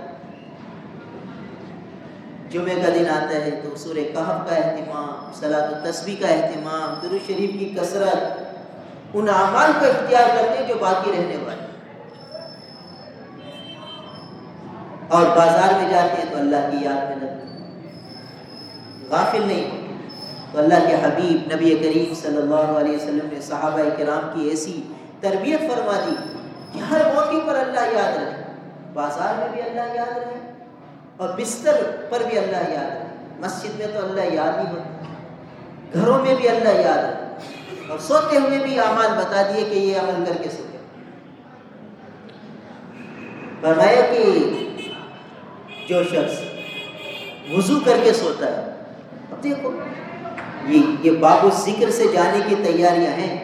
جمعے کا دن آتا ہے تو سورہ کہف کا اہتمام، صلاۃ التسبیح کا اہتمام، درود شریف کی کثرت، ان اعمال کو اختیار کرتے ہیں جو باقی رہنے والے، اور بازار میں جاتے ہیں تو اللہ کی یاد میں لگتے ہیں، غافل نہیں ہوتے۔ تو اللہ کے حبیب نبی کریم صلی اللہ علیہ وسلم نے صحابہ کرام کی ایسی تربیت فرما دی کہ ہر موقع پر اللہ یاد رہے، بازار میں بھی اللہ یاد رہے اور بستر پر بھی اللہ یاد رہے، مسجد میں تو اللہ یاد ہی ہوتا، گھروں میں بھی اللہ یاد رہے، اور سوتے ہوئے بھی اعمال بتا دیے کہ یہ عمل کر کے سوتے۔ فرمایا کہ جو شخص وضو کر کے سوتا ہے، اب دیکھو یہ باب الذکر سے جانے کی تیاریاں ہیں،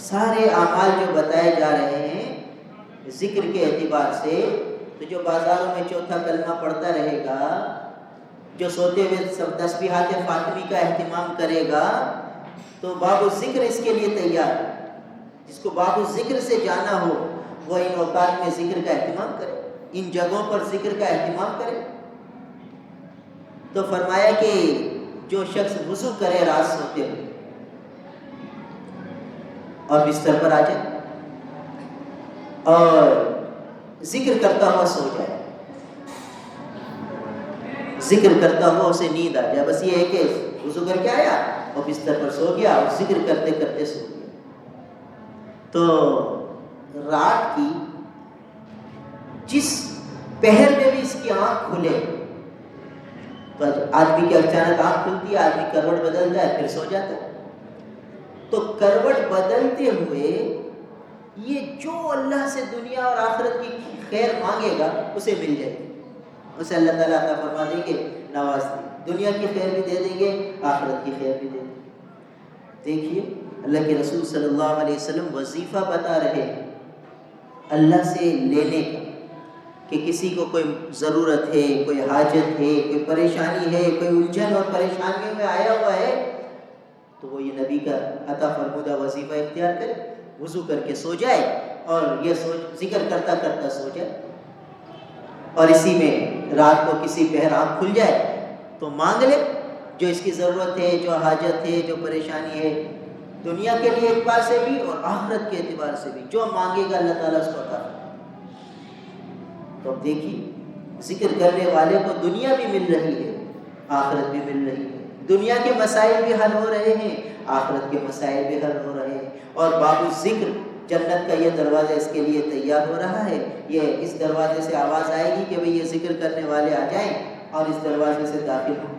سارے اعمال جو بتائے جا رہے ہیں ذکر کے اعتبار سے، تو جو بازاروں میں چوتھا کلمہ پڑھتا رہے گا، جو سوتے ہوئے تسبیحات فاطمی کا اہتمام کرے گا، تو باب الذکر اس کے لیے تیار ہے۔ جس کو باب الذکر سے جانا ہو وہ ان اوقات میں ذکر کا اہتمام کرے، ان جگہوں پر ذکر کا اہتمام کرے۔ تو فرمایا کہ جو شخص وضو کرے رات سوتے ہوئے اور بستر پر آ جائے اور ذکر کرتا ہوا سو جائے، ذکر کرتا ہوا اسے نیند آ جائے، بس یہ ہے کہ وضو کر کے آیا اور بستر پر سو گیا اور ذکر کرتے کرتے سو گیا، تو رات کی جس پہر میں بھی اس کی آنکھ کھلے، تو آدمی کی اچانک آنکھ کھلتی ہے، آدمی کروٹ بدلتا ہے پھر سو جاتا ہے، تو کروٹ بدلتے ہوئے یہ جو اللہ سے دنیا اور آخرت کی خیر مانگے گا اسے مل جائے گی، اسے اللہ تعالیٰ عطا فرما دیں گے، نواز دیں، دنیا کی خیر بھی دے دیں گے، آخرت کی خیر بھی دے دیں گے۔ دیکھیے اللہ کے رسول صلی اللہ علیہ وسلم وظیفہ بتا رہے ہیں اللہ سے لینے کا، کہ کسی کو کوئی ضرورت ہے، کوئی حاجت ہے، کوئی پریشانی ہے، کوئی الجھن اور پریشانیوں میں آیا ہوا ہے، تو وہ یہ نبی کا عطا فرمودہ وظیفہ اختیار کرے، وضو کر کے سو جائے اور یہ ذکر کرتا کرتا سو جائے، اور اسی میں رات کو کسی پہر آنکھ کھل جائے تو مانگ لے جو اس کی ضرورت ہے، جو حاجت ہے، جو پریشانی ہے، دنیا کے لیے اعتبار سے بھی اور آخرت کے اعتبار سے بھی، جو مانگے گا اللہ تعالیٰ اس کو عطا فرمائے۔ تو اب دیکھیے ذکر کرنے والے کو دنیا بھی مل رہی ہے، آخرت بھی مل رہی ہے، دنیا کے مسائل بھی حل ہو رہے ہیں، آخرت کے مسائل بھی حل ہو رہے ہیں، اور باب الذکر جنت کا یہ دروازہ اس کے لیے تیار ہو رہا ہے، یہ اس دروازے سے آواز آئے گی کہ بھئی یہ ذکر کرنے والے آ جائیں اور اس دروازے سے داخل ہوں،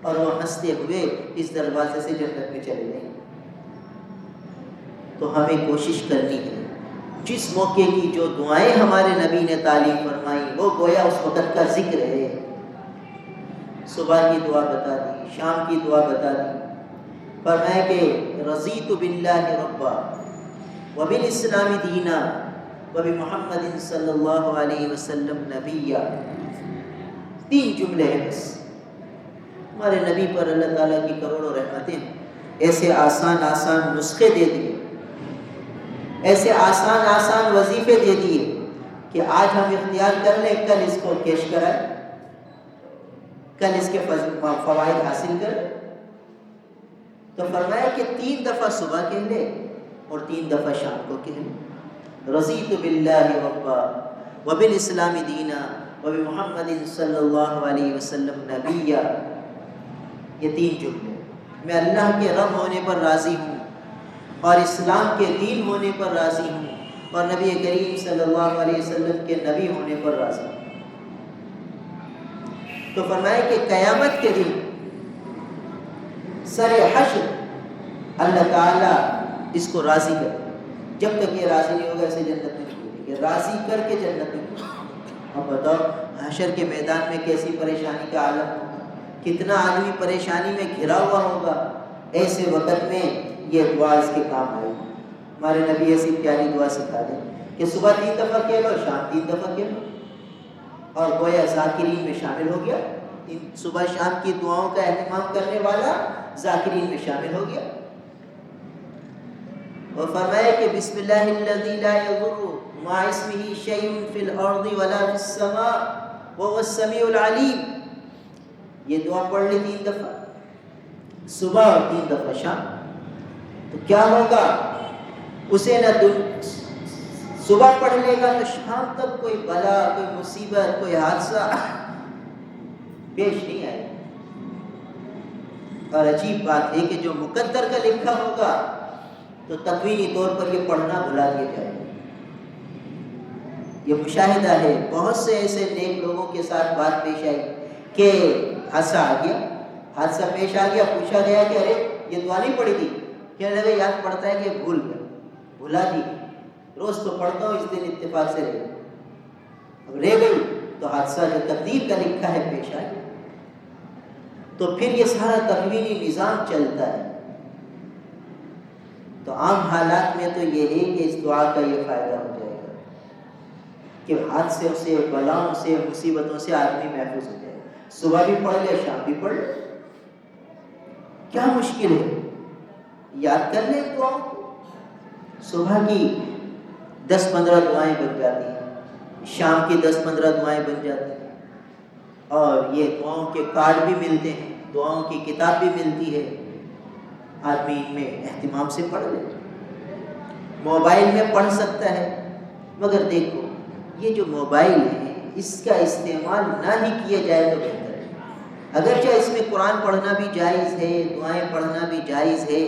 اور وہ ہنستے ہوئے اس دروازے سے جنت میں چلے جائیں۔ تو ہمیں کوشش کرنی ہے، جس موقع کی جو دعائیں ہمارے نبی نے تعلیم فرمائی وہ گویا اس وقت کا ذکر ہے، صبح کی دعا بتا دی، شام کی دعا بتا دی، فرمایا کہ رضیت باللہ ربا وبالاسلام دینا وبمحمد صلی اللہ علیہ وسلم نبیا، 3 جملے ہیں بس، ہمارے نبی پر اللہ تعالیٰ کی کروڑوں رحمتیں، ایسے آسان آسان نسخے دے دیے، ایسے آسان آسان وظیفے دے دیے کہ آج ہم اختیار کر لیں، کل اس کو پیش کرائیں، کل اس کے فوائد حاصل کریں۔ تو فرمایا کہ 3 دفعہ صبح کہہ لے اور 3 دفعہ شام کو کہہ لے، رضیت باللہ ربا وبالاسلام دینا وبمحمد صلی اللہ علیہ وسلم نبیا، یہ 3 جملے، میں اللہ کے رب ہونے پر راضی ہوں اور اسلام کے دین ہونے پر راضی ہوں اور نبی کریم صلی اللہ علیہ وسلم کے نبی ہونے پر راضی ہوں۔ تو فرمایا کہ قیامت کے دن سر حشر اللہ تعالیٰ اس کو راضی کرے. جب تک یہ راضی نہیں ہوگا اسے جنت میں نہیں ملے گی. راضی کر کے جنت میں ملے گی. اب بتاؤ حشر کے میدان میں کیسی پریشانی کا عالم ہوگا, کتنا آدمی پریشانی میں گھرا ہوا ہوگا. ایسے وقت میں یہ دعا اس کے کام آئے گی. ہمارے نبی ایسی پیاری دعا سکھا دیں کہ صبح 3 دفعہ کہہ لو, شام 3 دفعہ کہہ لو, اور گویا ذاکرین میں شامل ہو گیا. صبح شام کی دعاؤں کا اہتمام کرنے والا ذاکرین میں شامل ہو گیا. اور فرمایا کہ بسم اللہ الذی لا یضر مع اسمہ شیء فی الارض ولا فی السماء وهو السمیع العلیم. یہ دعا پڑھ لی 3 دفعہ صبح اور 3 دفعہ شام, تو کیا ہوگا, اسے نہ صبح پڑھ لے گا تو شام تک کوئی بلا, کوئی مصیبت, کوئی حادثہ پیش نہیں آئے. اور عجیب بات ہے کہ جو مقدر کا لکھا ہوگا تو تکوینی طور پر یہ پڑھنا بھلا دیا جائے گا. یہ مشاہدہ ہے, بہت سے ایسے نیک لوگوں کے ساتھ بات پیش آئی کہ حادثہ آ گیا, حادثہ پیش آ گیا, پوچھا گیا کہ ارے یہ دعا نہیں پڑھی تھی, کہنے لگے یاد پڑتا ہے کہ بھول گیا, بھلا دی, روز تو پڑھتا ہوں, اس دن اتفاق سے رہ گئی. اب رہ گئی تو حادثہ جو تقدیر کا لکھا ہے پیش آ گیا. تو پھر یہ سارا تکوینی نظام چلتا ہے. تو عام حالات میں تو یہ ہے کہ اس دعا کا یہ فائدہ ہو جائے گا کہ حادثوں سے, بلاؤں سے, مصیبتوں سے آدمی محفوظ ہو جائے. صبح بھی پڑھ لے, شام بھی پڑھ لے, کیا مشکل ہے, یاد کر لیں دعاؤں کو. صبح کی 10-15 دعائیں بن جاتی ہیں, شام کی 10-15 دعائیں بن جاتی ہیں, اور یہ دعاؤں کے کارڈ بھی ملتے ہیں, دعاؤں کی کتاب بھی ملتی ہے. آدمی ان میں اہتمام سے پڑھ لے. موبائل میں پڑھ سکتا ہے, مگر دیکھو یہ جو موبائل ہے اس کا استعمال نہ ہی کیا جائے تو بہتر ہے. اگرچہ اس میں قرآن پڑھنا بھی جائز ہے, دعائیں پڑھنا بھی جائز ہے,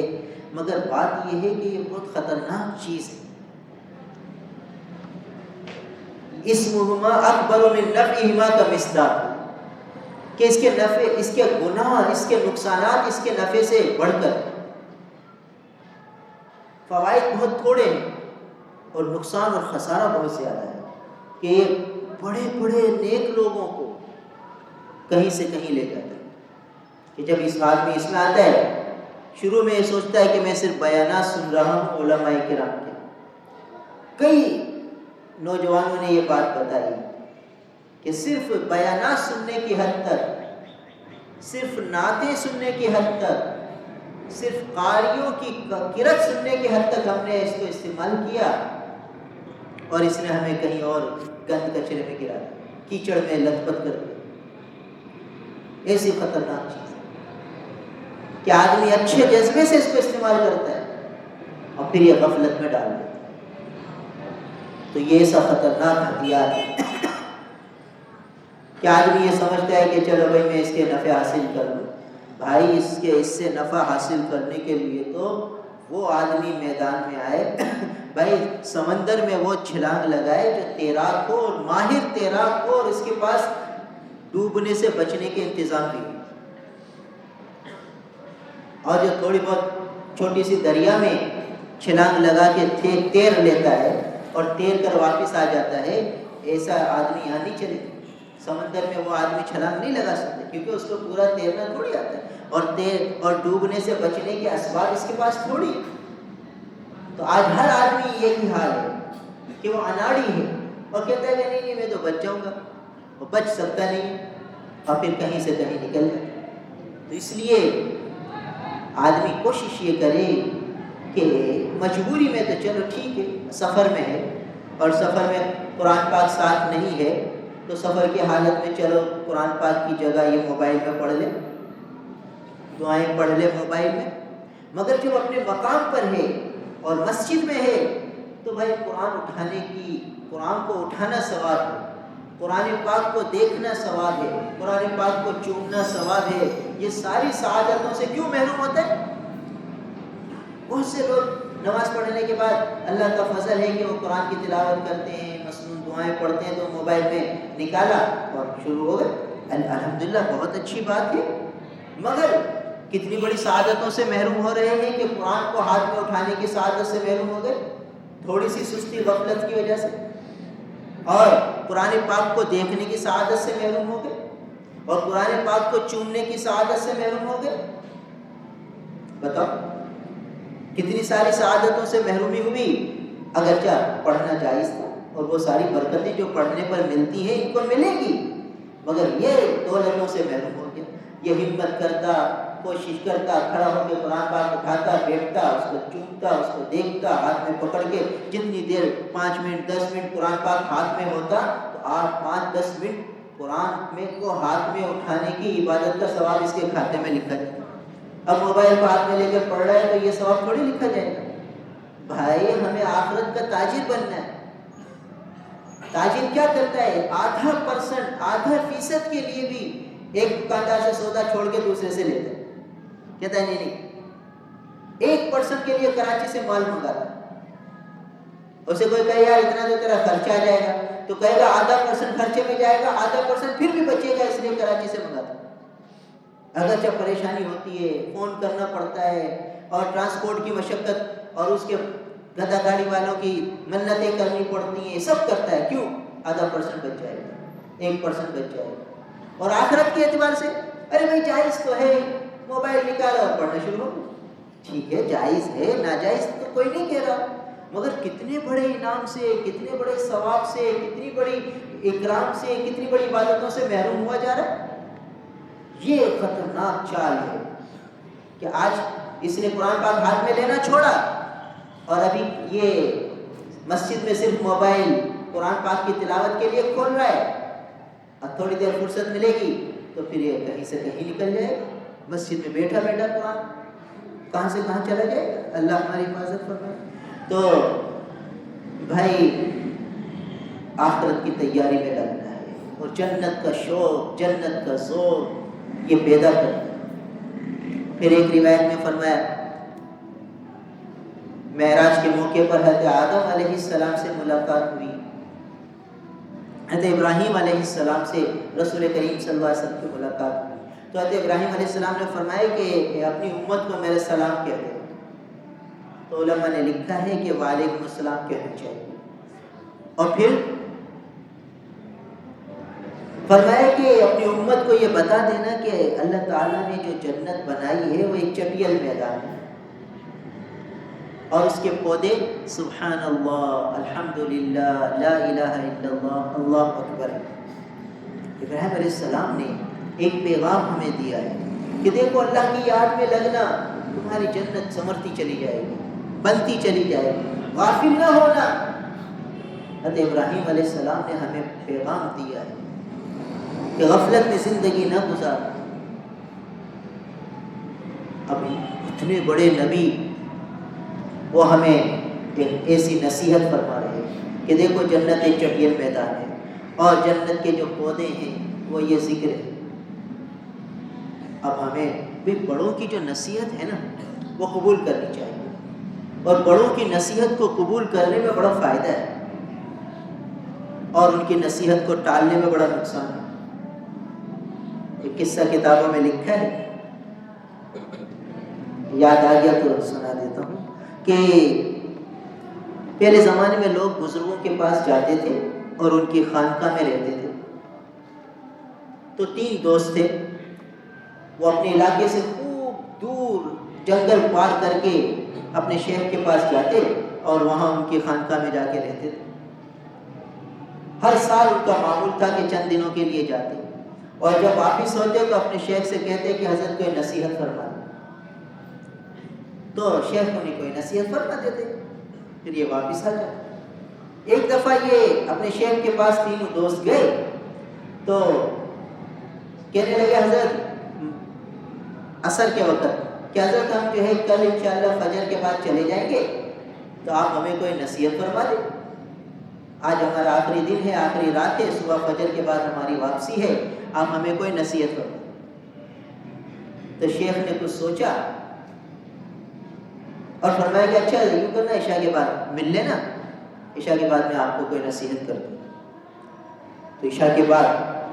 مگر بات یہ ہے کہ یہ بہت خطرناک چیز ہے. اسمہما اکبر من نفعہما کا مصداق, کہ اس کے نفع, اس کے گناہ, اس کے نقصانات اس کے نفع سے بڑھ کر فوائد بہت تھوڑے ہیں اور نقصان اور خسارہ بہت زیادہ ہے. کہ یہ بڑے بڑے نیک لوگوں کو کہیں سے کہیں لے جاتا ہے. کہ جب اس آدمی اس میں آتا ہے, شروع میں یہ سوچتا ہے کہ میں صرف بیانات سن رہا ہوں علماء کرام کے. کئی نوجوانوں نے یہ بات بتائی کہ صرف بیانات سننے کی حد تک, صرف نعتیں سننے کی حد تک, صرف قاریوں کی قرأت سننے کی حد تک ہم نے اس کو استعمال کیا, اور اس نے ہمیں کہیں اور گند کچرے میں گرا دیا, کیچڑ میں لت پت کر دیا. ایسی خطرناک چیز ہے کہ آدمی اچھے جذبے سے اس کو استعمال کرتا ہے اور پھر یہ غفلت میں ڈال دیتا ہے. تو یہ ایسا خطرناک ہتھیار ہے کہ آدمی یہ سمجھتا ہے کہ چلو بھائی میں اس کے نفع حاصل کر لوں. بھائی اس سے نفع حاصل کرنے کے لیے تو وہ آدمی میدان میں آئے, بھائی سمندر میں وہ چھلانگ لگائے جو تیراک ہو, اور ماہر تیراک ہو, اور اس کے پاس ڈوبنے سے بچنے کے انتظام بھی, اور جو تھوڑی بہت چھوٹی سی دریا میں چھلانگ لگا کے تیر لیتا ہے اور تیر کر واپس آ جاتا ہے, ایسا آدمی یہاں نہیں چلے. سمندر میں وہ آدمی چھلانگ نہیں لگا سکتا کیونکہ اس کو پورا تیرنا تھوڑی آتا ہے, اور ڈوبنے سے بچنے کے اسباب اس کے پاس تھوڑی. تو آج ہر آدمی یہی حال ہے کہ وہ اناڑی ہے اور کہتا ہے کہ نہیں میں تو بچ جاؤں گا, وہ بچ سکتا نہیں, اور پھر کہیں سے کہیں نکل جائے. تو اس لیے آدمی کوشش یہ کرے کہ مجبوری میں تو چلو ٹھیک ہے, سفر میں ہے اور سفر میں قرآن پاک ساتھ نہیں ہے, تو سفر کی حالت میں چلو قرآن پاک کی جگہ یہ موبائل میں پڑھ لے, دعائیں پڑھ لے موبائل میں. مگر جب اپنے مقام پر ہے اور مسجد میں ہے تو بھائی قرآن کو اٹھانا ثواب ہے, قرآن پاک کو دیکھنا ثواب ہے, قرآن پاک کو چومنا ثواب ہے. یہ ساری سعادتوں سے کیوں محروم ہوتا ہے؟ بہت سے لوگ نماز پڑھنے کے بعد اللہ کا فضل ہے کہ وہ قرآن کی تلاوت کرتے ہیں, مسنون دعائیں پڑھتے ہیں, تو موبائل میں نکالا اور شروع ہو گئے. الحمدللہ بہت اچھی بات ہے, مگر کتنی بڑی سعادتوں سے محروم ہو رہے ہیں کہ قرآن کو ہاتھ میں اٹھانے کی سعادت سے محروم ہو گئے تھوڑی سی سستی غفلت کی وجہ سے، اور قرآن پاک کو دیکھنے کی سعادت سے محروم ہو گئے، اور قرآن پاک کو چومنے کی سعادت سے محروم ہو گئے۔ بتاؤ کتنی ساری سعادتوں سے محرومی ہوئی۔ اگرچہ پڑھنا جائز تھا اور وہ ساری برکتیں جو پڑھنے پر ملتی ہیں ان کو ملے گی، مگر یہ دولتوں سے محروم ہو گیا۔ یہ ہمت کرتا، کوشش کرتا، کھڑا ہو کے قرآن پاک اٹھاتا، بیٹھتا، اس کو چومتا، اس کو دیکھتا، ہاتھ میں پکڑ کے جتنی دیر 5 منٹ 10 منٹ قرآن پاک ہاتھ میں ہوتا تو آپ 5-10 منٹ قرآن میں کو ہاتھ میں اٹھانے کی عبادت کا ثواب اس کے کھاتے میں لکھا جائے۔ اب موبائل کو ہاتھ میں لے کر پڑھ رہا ہے تو یہ ثواب تھوڑی لکھا جائے گا۔ بھائی ہمیں آخرت کا تاجر بننا ہے۔ تاجر کیا کرتا ہے؟ 0.5% کے لیے بھی ایک دکاندار سے سودا چھوڑ کے دوسرے سے لیتا ہے، کہتا ہے نہیں 1% کے لیے کراچی سے مال منگاتا ہے۔ اسے کوئی کہے یار اتنا تو تیرا خرچہ آ جائے گا، تو کہے گا 0.5% خرچے میں جائے گا، 0.5% پھر بھی بچے گا، اس لیے کراچی سے منگاتا ہے۔ اگرچہ پریشانی ہوتی ہے، فون کرنا پڑتا ہے، اور ٹرانسپورٹ کی مشقت اور اس کے گدا گاڑی والوں کی منتیں کرنی پڑتی ہیں، سب کرتا ہے، کیوں؟ 0.5% بچ جائے گا، 1% بچ جائے گا۔ اور آخرت کے اعتبار سے ارے بھائی جائز تو ہے، موبائل نکالا اور پڑھنا شروع ہو، ٹھیک ہے جائز ہے، ناجائز تو کوئی نہیں کہہ رہا، مگر کتنے بڑے انعام سے، کتنے بڑے ثواب سے، کتنی بڑی اکرام سے، کتنی بڑی عبادتوں سے محروم ہوا جا رہا ہے۔ یہ خطرناک چال ہے کہ آج اس نے قرآن پاک ہاتھ میں لینا چھوڑا، اور ابھی یہ مسجد میں صرف موبائل قرآن پاک کی تلاوت کے لیے کھول رہا ہے، اب تھوڑی دیر فرصت ملے گی تو پھر یہ کہیں سے کہیں نکل جائے، مسجد میں بیٹھا بیٹھا قرآن کہاں سے کہاں چلا جائے گا، اللہ ہماری حفاظت فرمائے۔ تو بھائی آخرت کی تیاری میں لگنا ہے، اور جنت کا شوق، جنت کا ذوق یہ پیدا کرنا ہے۔ پھر ایک روایت میں فرمایا معراج کے موقع پر حضرت آدم علیہ السلام سے ملاقات ہوئی، حضرت ابراہیم علیہ السلام سے رسول کریم صلی اللہ علیہ وسلم کی ملاقات ہوئی، تو حضرت ابراہیم علیہ السلام نے فرمایا کہ اپنی امت کو میرے سلام کہہ دے، تو علماء نے لکھا ہے کہ وعلیکم السلام کہنا چاہیے۔ اور پھر فرمایا کہ اپنی امت کو یہ بتا دینا کہ اللہ تعالیٰ نے جو جنت بنائی ہے وہ ایک چٹیل میدان ہے، اور اس کے پودے سبحان اللہ، الحمدللہ، لا الہ الا اللہ، اللہ اکبر۔ ابراہیم علیہ السلام نے ایک پیغام ہمیں دیا ہے کہ دیکھو اللہ کی یاد میں لگنا، تمہاری جنت سمرتی چلی جائے گی، بنتی چلی جائے گی، غافل نہ ہونا۔ حضرت ابراہیم علیہ السلام نے ہمیں پیغام دیا ہے کہ غفلت میں زندگی نہ گزار۔ اب اتنے بڑے نبی وہ ہمیں ایک ایسی نصیحت فرما رہے ہیں کہ دیکھو جنت ایک چٹیل میدان ہے، اور جنت کے جو پودے ہیں وہ یہ ذکر ہے۔ اب ہمیں بھی بڑوں کی جو نصیحت ہے نا وہ قبول کرنی چاہیے، اور بڑوں کی نصیحت کو قبول کرنے میں بڑا فائدہ ہے، اور ان کی نصیحت کو ٹالنے میں بڑا نقصان ہے۔ ایک قصہ کتابوں میں لکھا ہے، یاد آ گیا تو سنا دیتا ہوں کہ پہلے زمانے میں لوگ بزرگوں کے پاس جاتے تھے اور ان کی خانقاہ میں رہتے تھے۔ تو 3 دوست تھے، وہ اپنے علاقے سے خوب دور جنگل پار کر کے اپنے شیخ کے پاس جاتے اور وہاں ان کی خانقاہ میں جا کے رہتے تھے۔ ہر سال ان کا معمول تھا کہ چند دنوں کے لیے جاتے، اور جب واپس ہوتے تو اپنے شیخ سے کہتے کہ حضرت کوئی نصیحت فرما دیں، تو شیخ انہیں کوئی نصیحت فرما دیتے، پھر یہ واپس آ جاتے۔ ایک دفعہ یہ اپنے شیخ کے پاس 3 دوست گئے تو کہنے لگے حضرت عصر کے وقت کہ حضرت ہم جو ہے کل انشاءاللہ فجر کے بعد چلے جائیں گے، تو آپ ہمیں کوئی نصیحت فرما دیں، آج ہمارا آخری دن ہے، آخری رات ہے، صبح فجر کے بعد ہماری واپسی ہے، آپ ہمیں کوئی نصیحت فرما دیں۔ تو شیخ نے کچھ سوچا اور فرمایا کہ اچھا یوں کرنا، عشاء کے بعد مل لینا، عشاء کے بعد میں آپ کو کوئی نصیحت کر دوں۔ تو عشاء کے بعد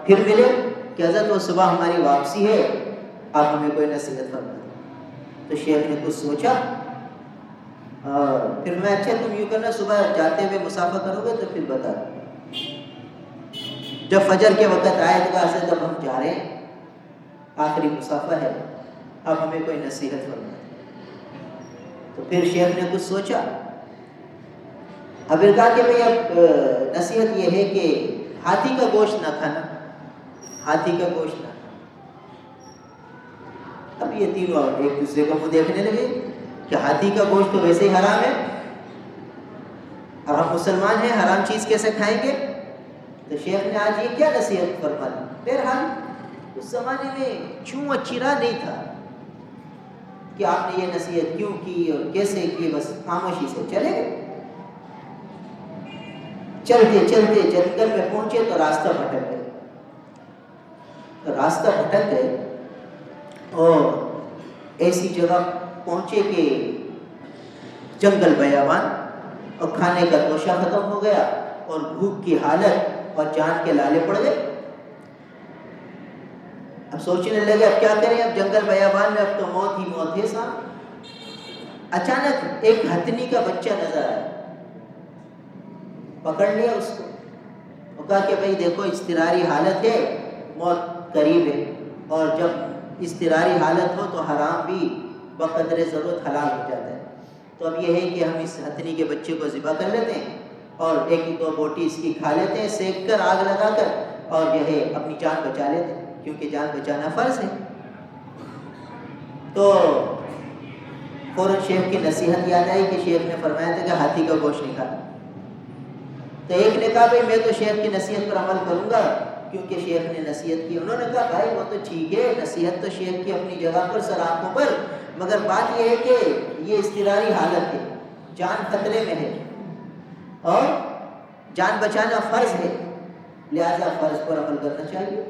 پھر ملے کہ حضرت وہ صبح ہماری واپسی ہے، آپ ہمیں کوئی نصیحت فرما دیں۔ تو شیخ نے کچھ سوچا اور پھر میں اچھا تم یوں کرنا، صبح جاتے ہوئے مسافہ کرو گے تو پھر بتا دو۔ جب فجر کے وقت آئے تو کہا حضرت اب ہم جا رہے ہیں، آخری مسافہ ہے، اب ہمیں کوئی نصیحت فرما دیں۔ تو پھر شیخ نے کچھ سوچا، اب کہا کہ بھئی اب نصیحت یہ ہے کہ ہاتھی کا گوشت نہ کھانا، ہاتھی کا گوشت نہ کھانا۔ اب یہ تینوں ایک دوسرے کو منہ دیکھنے لگے کہ ہاتھی کا گوشت تو ویسے ہی حرام ہے اور ہم مسلمان ہیں، حرام چیز کیسے کھائیں گے؟ تو شیخ نے آج یہ کیا نصیحت فرما دی؟ بہرحال اس زمانے میں چوں چرا نہیں تھا کہ آپ نے یہ نصیحت کیوں کی اور کیسے کی، بس خاموشی سے چلے گئے۔ چلتے چلتے جنگل میں پہنچے تو راستہ بھٹک گئے، راستہ بھٹک گئے اور ایسی جگہ پہنچے کہ جنگل بیابان، اور کھانے کا توشہ ختم ہو گیا اور بھوک کی حالت اور جان کے لالے پڑ گئے۔ اب سوچنے لگے اب کیا کریں، اب جنگل بیابان میں اب تو موت ہی موت ہے صاحب۔ اچانک ایک ہتھنی کا بچہ نظر آیا، پکڑ لیا اس کو، وہ کہا کہ بھئی دیکھو اضطراری حالت ہے، موت قریب ہے، اور جب اضطراری حالت ہو تو حرام بھی بقدر ضرورت حلال ہو جاتا ہے۔ تو اب یہ ہے کہ ہم اس ہتھنی کے بچے کو ذبح کر لیتے ہیں اور ایک دو بوٹی اس کی کھا لیتے ہیں، سینک کر آگ لگا کر، اور یہ ہے اپنی جان بچا لیتے ہیں، کیونکہ جان بچانا فرض ہے۔ تو فوراً شیخ کی نصیحت یاد آئی کہ شیخ نے فرمایا تھا کہ ہاتھی کا گوشت نہیں کھانا۔ تو ایک نے کہا بھائی میں تو شیخ کی نصیحت پر عمل کروں گا کیونکہ شیخ نے نصیحت کی۔ انہوں نے کہا بھائی وہ تو ٹھیک ہے، نصیحت تو شیخ کی اپنی جگہ پر سر آنکھوں پر، مگر بات یہ ہے کہ یہ اضطراری حالت ہے، جان خطرے میں ہے اور جان بچانا فرض ہے، لہذا فرض پر عمل کرنا چاہیے۔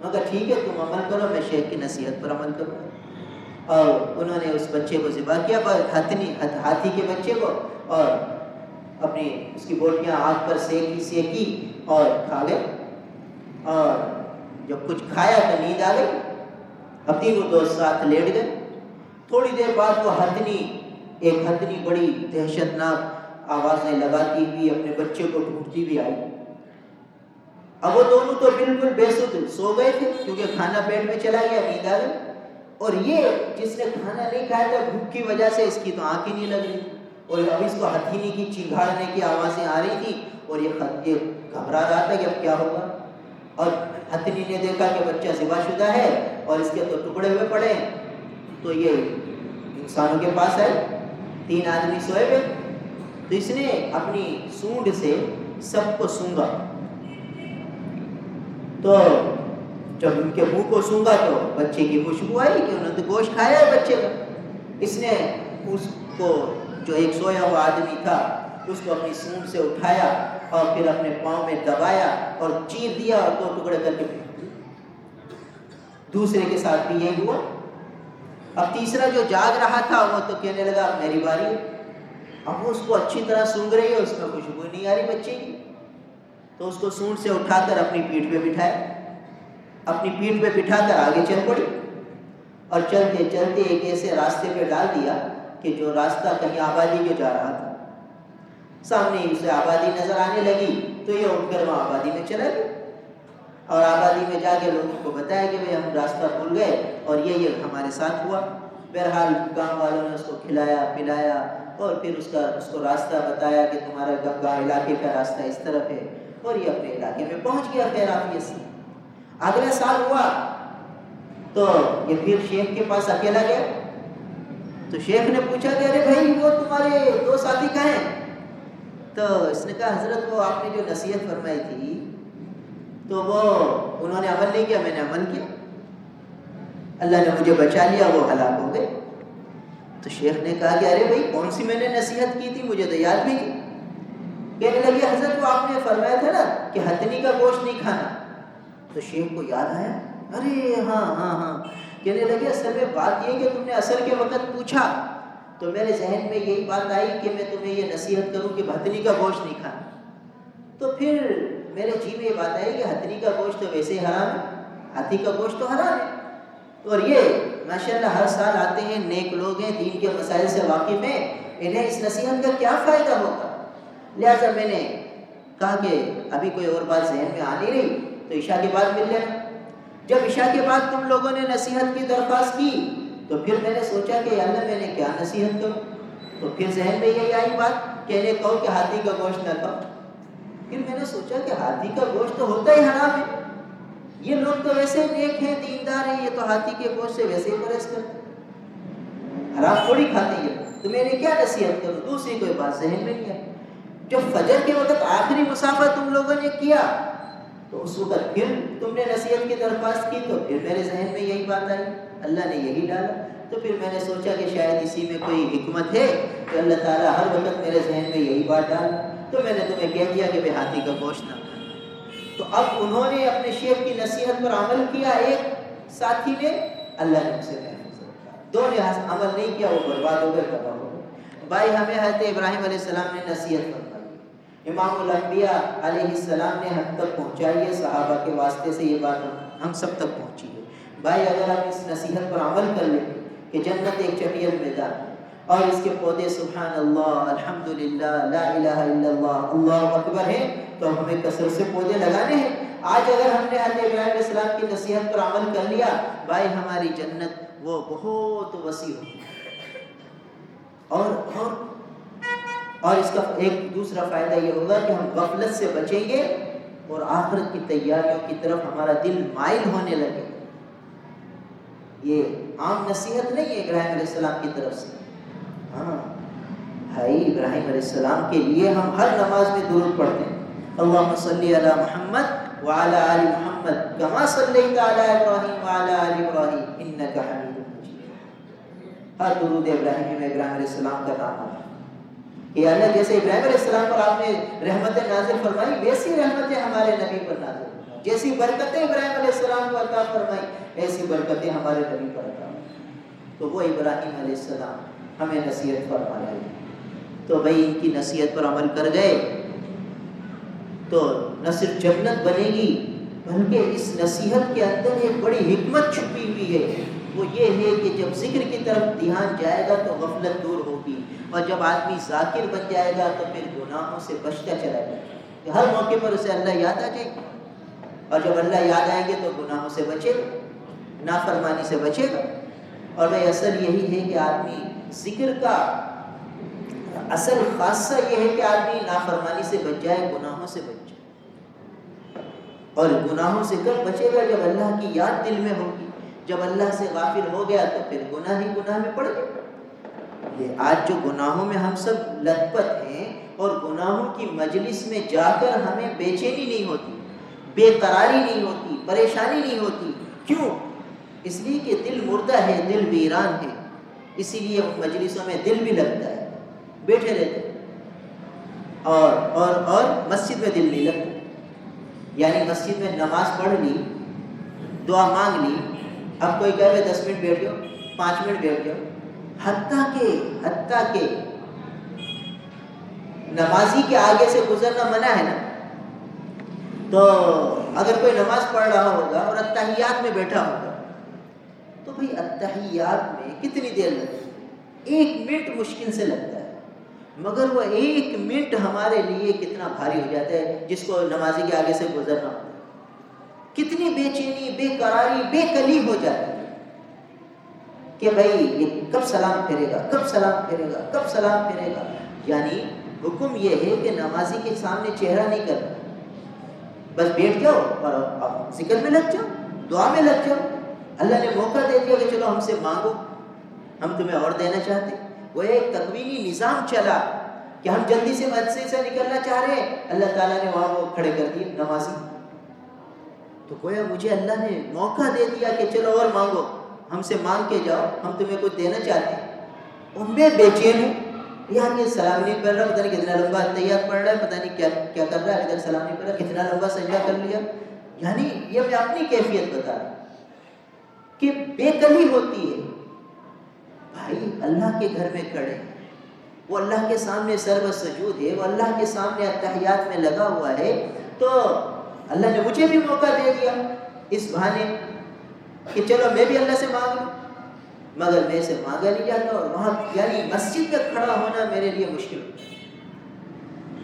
مگر ٹھیک ہے تم عمل کرو، میں شیخ کی نصیحت پر عمل کروں گا۔ اور انہوں نے اس بچے کو ذبح کیا، ہاتھی کے بچے کو، اور اپنی اس کی بوٹیاں آگ پر سیکی اور کھا گئے۔ اور جب کچھ کھایا تو نیند آ گئی، اب تینوں دوست ساتھ لیٹ گئے۔ تھوڑی دیر بعد وہ ایک ہتھنی بڑی دہشت ناک آوازیں لگاتی ہوئی اپنے بچے کو ڈھونڈتی ہوئی آئی۔ اب وہ دونوں تو بالکل بے سدھ سو گئے تھے کیونکہ کھانا پیٹ میں چلا گیا، نیند آ گئی، اور یہ جس نے کھانا نہیں کھایا تھا بھوک کی وجہ سے اس کی تو آنکھ ہی نہیں لگ رہی، اور اب اس کو ہتھنی کی چنگھاڑنے کی آوازیں آ رہی تھی اور یہ گھبرا رہا تھا کہ اب کیا ہوگا۔ اور ہتھنی نے دیکھا کہ بچہ ذبح شدہ ہے اور اس کے تو ٹکڑے ہوئے پڑے ہیں، تو یہ انسانوں کے پاس آئے، 3 آدمی سوئے ہوئے، تو اس نے اپنی سونڈ سے سب کو سونگا، تو جب ان کے منہ کو سونگا تو بچے کی خوشبو آئی کہ انہوں نے گوشت کھایا ہے بچے کا۔ اس نے اس کو جو ایک سویا ہوا آدمی تھا اس کو اپنی سونڈ سے اٹھایا اور پھر اپنے پاؤں میں دبایا اور چیر دیا اور 2 ٹکڑے کر کے پھینک دیے۔ دوسرے کے ساتھ بھی یہی ہوا۔ اب تیسرا جو جاگ رہا تھا وہ تو کہنے لگا اب میری باری ہے۔ اب وہ اس کو اچھی طرح سونگ رہی ہے، اس میں خوشبو نہیں آ رہی بچے کی، تو اس کو سونڈ سے اٹھا کر اپنی پیٹھ پہ بٹھایا، اپنی پیٹھ پہ بٹھا کر آگے چل پڑی، اور چلتے چلتے ایک ایسے راستے پہ ڈال دیا کہ جو راستہ کہیں آبادی کے جا رہا تھا۔ سامنے اسے آبادی نظر آنے لگی تو یہ اٹھ کر وہاں آبادی میں چلا گیا، اور آبادی میں جا کے لوگوں کو بتایا کہ بھئی ہم راستہ بھول گئے اور یہ ہمارے ساتھ ہوا۔ بہرحال گاؤں والوں نے اس کو کھلایا پلایا اور پھر اس کو راستہ بتایا کہ تمہارے گنگا علاقے کا راستہ اس طرف ہے، اور یہ اپنے علاقے میں پہنچ گیا خیر عافیت سے۔ اگلے سال ہوا تو یہ پھر شیخ کے پاس اکیلا گیا، تو شیخ نے پوچھا کہ ارے بھائی وہ تمہارے 2 ساتھی کہاں ہیں؟ تو اس نے کہا حضرت وہ آپ نے جو نصیحت فرمائی تھی تو وہ انہوں نے عمل نہیں کیا، میں نے عمل کیا، اللہ نے مجھے بچا لیا، وہ ہلاک ہو گئے۔ تو شیخ نے کہا کہ ارے بھائی کون سی میں نے نصیحت کی تھی، مجھے تو یاد بھی نہیں۔ کہنے لگے حضرت وہ آپ نے فرمایا تھا نا کہ ہتھنی کا گوشت نہیں کھانا۔ تو شیخ کو یاد آیا، ارے ہاں۔ کہنے لگے اصل میں بات یہ کہ تم نے اثر کے وقت پوچھا تو میرے ذہن میں یہی بات آئی کہ میں تمہیں یہ نصیحت کروں کہ ہتھنی کا گوشت نہیں کھانا۔ تو پھر میرے جی میں یہ بات آئی کہ ہتھنی کا گوشت تو ویسے ہی حرام ہے، ہاتھی کا گوشت تو حرام ہے، اور یہ ماشاءاللہ ہر سال آتے ہیں، نیک لوگ ہیں، دین کے مسائل سے واقف ہیں، انہیں اس نصیحت کا کیا فائدہ ہوگا؟ لہٰذا میں نے کہا کہ ابھی کوئی اور بات ذہن میں آ نہیں رہی تو عشاء کے بعد مل لینا۔ جب عشاء کے بعد تم لوگوں نے نصیحت کی درخواست کی تو پھر میں نے سوچا کہ اللہ میں نے کیا نصیحت کروں، تو پھر ذہن میں یہی آئی بات کہ انہیں کہو کہ ہاتھی کا گوشت نہ کھاؤ۔ پھر میں نے سوچا کہ ہاتھی کا گوشت تو ہوتا ہی حرام ہے، یہ لوگ تو ویسے نیک ہیں، دیندار ہیں، یہ تو ہاتھی کے گوشت سے ویسے ہی پرہیز کرتے ہیں، حرام تھوڑی کھاتے ہیں، تو میں نے کیا نصیحت کروں؟ دوسری کوئی بات ذہن میں نہیں آئی۔ جب فجر کے وقت آخری مسافہ تم لوگوں نے کیا تو اس وقت پھر تم نے نصیحت کی درخواست کی تو پھر میرے ذہن میں یہی بات آئی، اللہ نے یہی ڈالا۔ تو پھر میں نے سوچا کہ شاید اسی میں کوئی حکمت ہے کہ اللہ تعالیٰ ہر وقت میرے ذہن میں یہی بات ڈالا، تو میں نے تمہیں کہہ دیا کہ بے ہاتھی کا گوشت نہ کھانا۔ تو اب انہوں نے اپنے شیخ کی نصیحت پر عمل کیا، ایک ساتھی نے، اللہ نے اسے محفوظ رکھا، دو نے عمل نہیں کیا، وہ برباد ہو گئے، تباہ ہو گئے۔ بھائی ہمیں حضرت ابراہیم علیہ السلام نے نصیحت فرمائی، امام الانبیاء علیہ السلام نے ہم تک پہنچائی ہے، صحابہ کے واسطے سے یہ بات ہم سب تک پہنچی ہے۔ بھائی اگر ہم اس نصیحت پر عمل کر لیں کہ جنت ایک چٹیل میدان ہے اور اس کے پودے سبحان اللہ، الحمدللہ، لا الہ الا اللہ، اللہ اکبر ہیں، تو ہمیں کثرت سے پودے لگانے ہیں۔ آج اگر ہم نے حضرت ابراہیم علیہ السلام کی نصیحت پر عمل کر لیا، بھائی ہماری جنت وہ بہت وسیع ہوگی۔ اور اس کا ایک دوسرا فائدہ یہ ہوگا کہ ہم غفلت سے بچیں گے اور آخرت کی تیاریوں کی طرف ہمارا دل مائل ہونے لگے۔ یہ عام نصیحت نہیں ہے ابراہیم علیہ السلام کی طرف سے۔ ہاں بھائی ابراہیم علیہ السلام کے لیے ہم ہر نماز میں درود پڑھتے ہیں، اللہم صلی علی محمد وعلی آل محمد کما صلیت علی ابراہیم وعلی آل ابراہیم انک حمید مجید۔ ہر درود ابراہیمی میں ابراہیم علیہ السلام کا نام آتا ہے کہ اللہ جیسے ابراہیم علیہ السلام پر آپ نے رحمتیں نازل فرمائی، ویسی رحمتیں ہمارے نبی پر نازل فرمائی، جیسی برکتیں ابراہیم علیہ السلام کو عطا فرمائی ایسی برکتیں ہمارے نبی پر عطا فرمائی۔ تو وہ ابراہیم علیہ السلام ہمیں نصیحت فرما رہے ہیں، تو بھائی ان کی نصیحت پر عمل کر گئے تو نہ صرف جنت بنے گی بلکہ اس نصیحت کے اندر ایک بڑی حکمت چھپی ہوئی ہے، وہ یہ ہے کہ جب ذکر کی طرف دھیان جائے گا تو غفلت دور ہوگی، اور جب آدمی ذاکر بن جائے گا تو پھر گناہوں سے بچتا چلا جائے گا، ہر موقع پر اسے اللہ یاد آ جائے گی، اور جب اللہ یاد آئیں گے تو گناہوں سے بچے گا، نافرمانی سے بچے گا۔ اور بھائی اصل یہی ہے کہ آدمی ذکر کا اصل خاصہ یہ ہے کہ آدمی نافرمانی سے بچ جائے، گناہوں سے بچ جائے، اور گناہوں سے کب بچے گا؟ جب اللہ کی یاد دل میں ہوگی، جب اللہ سے غافل ہو گیا تو پھر گناہ ہی گناہ میں پڑ گئے۔ یہ آج جو گناہوں میں ہم سب لت پت ہیں اور گناہوں کی مجلس میں جا کر ہمیں بے چینی نہیں ہوتی، بے قراری نہیں ہوتی، پریشانی نہیں ہوتی، کیوں؟ اس لیے کہ دل مردہ ہے، دل ویران ہے، اسی لیے مجلسوں میں دل بھی لگتا ہے، بیٹھے رہتے ہیں، اور مسجد میں دل نہیں لگتا، یعنی مسجد میں نماز پڑھ لی، دعا مانگ لی، اب کوئی کہے 10 منٹ بیٹھ جاؤ، 5 منٹ بیٹھ جاؤ، حتیٰ کہ نمازی کے آگے سے گزرنا منع ہے نا، تو اگر کوئی نماز پڑھ رہا ہوگا اور اتحیات میں بیٹھا ہوگا تو بھئی اتحیات میں کتنی دیر لگتی ہے؟ 1 منٹ مشکل سے لگتا ہے، مگر وہ 1 منٹ ہمارے لیے کتنا بھاری ہو جاتا ہے جس کو نمازی کے آگے سے گزرنا ہوتا ہے، کتنی بے چینی، بے قراری، بے کلی ہو جاتی ہے کہ بھئی یہ کب سلام پھیرے گا، کب سلام پھیرے گا، کب سلام پھیرے گا۔ یعنی حکم یہ ہے کہ نمازی کے سامنے چہرہ نہیں کرنا، بس بیٹھ جاؤ اور ذکر میں لگ جاؤ، دعا میں لگ جاؤ، اللہ نے موقع دے دیا کہ چلو ہم سے مانگو، ہم تمہیں اور دینا چاہتے ہیں۔ وہ ایک تکوینی نظام چلا کہ ہم جلدی سے مسجد سے نکلنا چاہ رہے ہیں، اللہ تعالیٰ نے وہاں وہ کھڑے کر دیے نمازی، تو گویا مجھے اللہ نے موقع دے دیا کہ چلو اور مانگو، ہم سے مانگ کے جاؤ، ہم تمہیں کچھ دینا چاہتے ہیں۔ اور میں بے چین ہوں، یار یہ سلام نہیں پڑھ رہا، پتہ نہیں کتنا لمبا تحیات پڑھ رہا ہے، پتہ نہیں کیا کر رہا ہے، ادھر سلام نہیں پڑھ رہا، کتنا لمبا سجدہ کر لیا۔ یعنی یہ میں اپنی کیفیت بتا رہا ہوں کہ بے کلی ہوتی ہے۔ بھائی اللہ کے گھر میں کھڑے، وہ اللہ کے سامنے سر و سجود ہے، وہ اللہ کے سامنے اتحیات میں لگا ہوا ہے، تو اللہ نے مجھے بھی موقع دے دیا اس بہانے کہ چلو میں بھی اللہ سے مانگ لوں، مگر میں سے مانگا نہیں جاتا، اور وہاں یعنی مسجد میں کھڑا ہونا میرے لیے مشکل ہوتا ہے،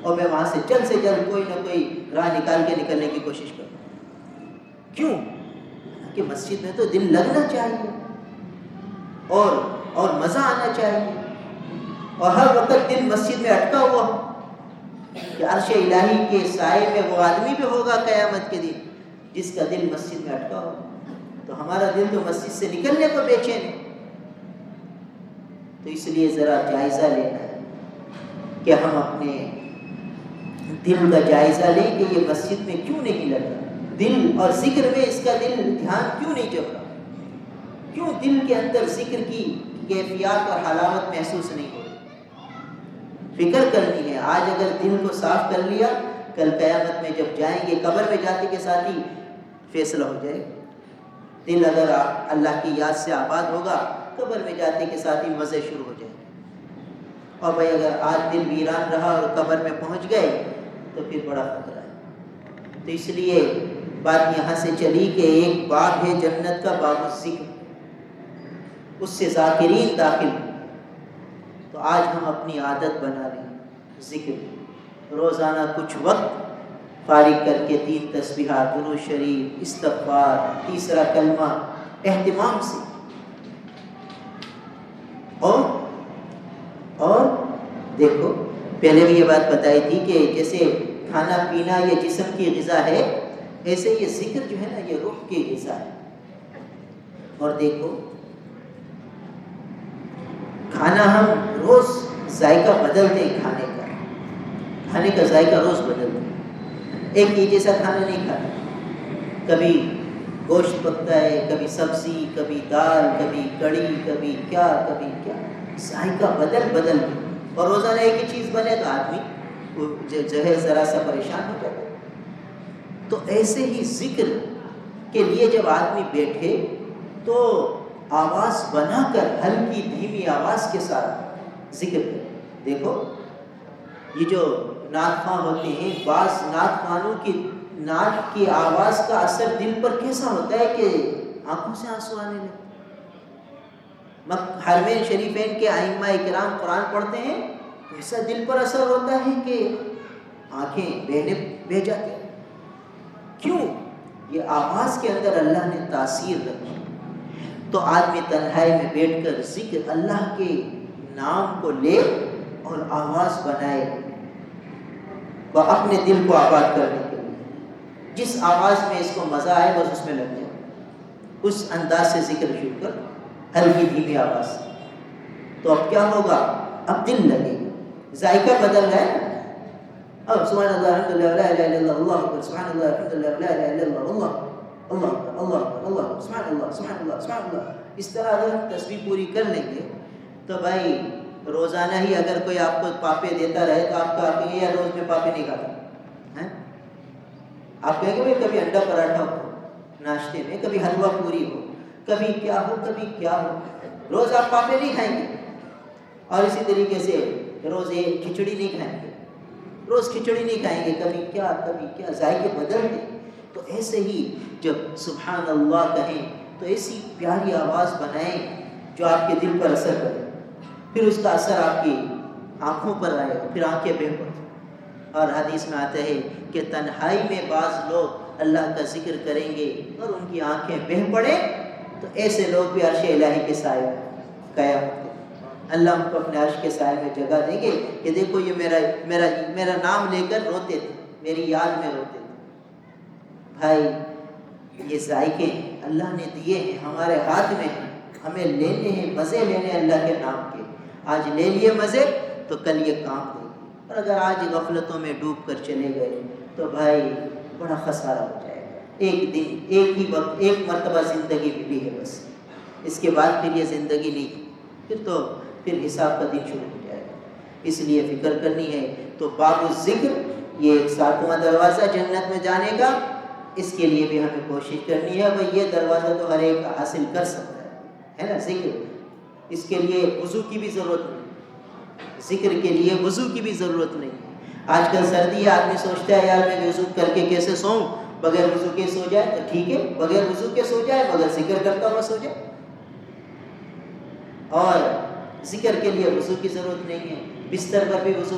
اور میں وہاں سے جلد کوئی نہ کوئی راہ نکال کے نکلنے کی کوشش کرتا ہوں۔ کیوں؟ کہ مسجد میں تو دل لگنا چاہیے اور مزہ آنا چاہیے، اور ہر وقت دل مسجد میں اٹکا ہوا ہو کہ عرش الہی کے سائے میں وہ آدمی بھی ہوگا قیامت کے دن جس کا دل مسجد میں اٹکا ہو، تو ہمارا دل تو مسجد سے نکلنے کو بے چین ہے۔ تو اس لیے ذرا جائزہ لینا ہے کہ ہم اپنے دل کا جائزہ لیں کہ یہ مسجد میں کیوں نہیں لگا، دل اور ذکر میں اس کا دل دھیان کیوں نہیں جب رہا، کیوں دل کے اندر ذکر کی کیفیات اور حلاوت محسوس نہیں ہو رہی۔ فکر کرنی ہے، آج اگر دل کو صاف کر لیا، کل قیامت میں جب جائیں گے قبر میں جاتے کے ساتھ ہی فیصلہ ہو جائے۔ دل اگر اللہ کی یاد سے آباد ہوگا، قبر میں جاتے کے ساتھ ہی مزے شروع ہو جائیں گے، اور بھائی اگر آج دل ویران رہا اور قبر میں پہنچ گئے تو پھر بڑا خطرہ ہے۔ تو اس لیے بات یہاں سے چلی کہ ایک باب ہے جنت کا، باب الذکر، اس سے ذاکرین داخل۔ تو آج ہم اپنی عادت بنا لیں ذکر، روزانہ کچھ وقت فارغ کر کے 3 تسبیحات، درود شریف، استغفار، تیسرا کلمہ اہتمام سے، اور دیکھو پہلے بھی یہ بات بتائی تھی کہ جیسے کھانا پینا یہ جسم کی غذا ہے، ایسے یہ ذکر جو ہے نا یہ روح کی غذا ہے۔ اور دیکھو کھانا ہم روز ذائقہ بدلتے ہیں، کھانے کا ذائقہ روز بدلتے ہیں، ایک ہی جیسا کھانا نہیں کھاتے، کبھی گوشت پکتا ہے، کبھی سبزی، کبھی دال، کبھی کڑی، کبھی کیا، ذائقہ بدل اور روزانہ ایک ہی چیز بنے تو آدمی جو ہے ذرا سا پریشان ہو جاتا ہے۔ تو ایسے ہی ذکر کے لیے جب آدمی بیٹھے تو آواز بنا کر ہلکی دھیمی آواز کے ساتھ ذکر کرے۔ دیکھو یہ جو نعت خواں ہوتے ہیں، بعض نعت خوانوں کی نعت کی آواز کا اثر دل پر کیسا ہوتا ہے کہ آنکھوں سے آنسو آنے لگتے۔ حرمین شریفین کے ائمہ کرام قرآن پڑھتے ہیں، ایسا دل پر اثر ہوتا ہے کہ آنکھیں بہ جاتی ہیں۔ کیوں؟ یہ آواز کے اندر اللہ نے تاثیر رکھی۔ تو آدمی تنہائی میں بیٹھ کر ذکر اللہ کے نام کو لے اور آواز بنائے، وہ اپنے دل کو آباد کرنے کے لیے جس آواز میں اس کو مزہ آئے بس اس میں لگ جائے، اس انداز سے ذکر شروع کر، ہلکی دھیمی آواز۔ تو اب کیا ہوگا؟ اب دل لگے گا، ذائقہ بدل رہا ہے۔ اب سبحان اللہ الحمدللہ لا الہ الا اللہ اللہ اکبر، سبحان اللہ الحمدللہ لا الہ الا اللہ اللہ اکبر اللہ اکبر اللہ سبحان اللہ سبحان اللہ سبحان اللہ۔ اس طرح اگر ہم تسبیح پوری کر لیں گے تو بھائی روزانہ ہی اگر کوئی آپ کو پاپے دیتا رہے تو آپ کا کہیں یا روز میں پاپے نہیں کھاتا ہیں، آپ کہیں گے بھائی کبھی انڈا پراٹھا ہو ناشتے میں، کبھی حلوہ پوری ہو، کبھی کیا ہو کبھی کیا ہو، روز آپ پاپے نہیں کھائیں گے۔ اور اسی طریقے سے روز ایک کھچڑی نہیں کھائیں گے، روز کھچڑی نہیں کھائیں گے، کبھی کیا ذائقے بدل دیں۔ تو ایسے ہی جب سبحان اللہ کہیں تو ایسی پیاری آواز بنائیں جو آپ کے دل پر اثر کرے، پھر اس کا اثر آپ کی آنکھوں پر آئے، پھر آنکھیں بہہ پڑیں۔ اور حدیث میں آتا ہے کہ تنہائی میں بعض لوگ اللہ کا ذکر کریں گے اور ان کی آنکھیں بہہ پڑیں تو ایسے لوگ بھی عرش الہی کے سائے میں قیامت کے اللہ ہم کو اپنے عرش کے سائے میں جگہ دیں گے کہ دیکھو یہ میرا نام لے کر روتے تھے، میری یاد میں روتے تھے۔ بھائی یہ ذائقے اللہ نے دیے ہیں، ہمارے ہاتھ میں ہیں، ہمیں لینے ہیں، مزے لینے اللہ کے نام کے۔ آج لے لیے مزے تو کل یہ کام دے گی، اور اگر آج غفلتوں میں ڈوب کر چلے گئے تو بھائی بڑا خسارہ ہو جائے گا۔ ایک دن، ایک ہی وقت، ایک مرتبہ زندگی ملی ہے بس، اس کے بعد پھر یہ زندگی نہیں، پھر حساب کا دن شروع ہو جائے گا۔ اس لیے فکر کرنی ہے۔ تو باب الذکر یہ ایک 7واں دروازہ جنت میں جانے کا، اس کے لیے بھی ہمیں کوشش کرنی ہے۔ بھئی یہ دروازہ تو ہر ایک حاصل کر سکتا ہے نا ذکر، اس کے لیے وضو کی بھی ضرورت نہیں، ذکر کے لیے وضو کی بھی ضرورت نہیں۔ آج کل سردی ہے، آدمی سوچتا ہے یار میں وضو کر کے کیسے سوؤں، بغیر وضو کے سو جائے تو ٹھیک ہے، بغیر وضو کے سو جائے مگر ذکر کرتا ہوا سو جائے. اور ذکر کے لیے وضو کی ضرورت نہیں ہے. بستر پر بھی وضو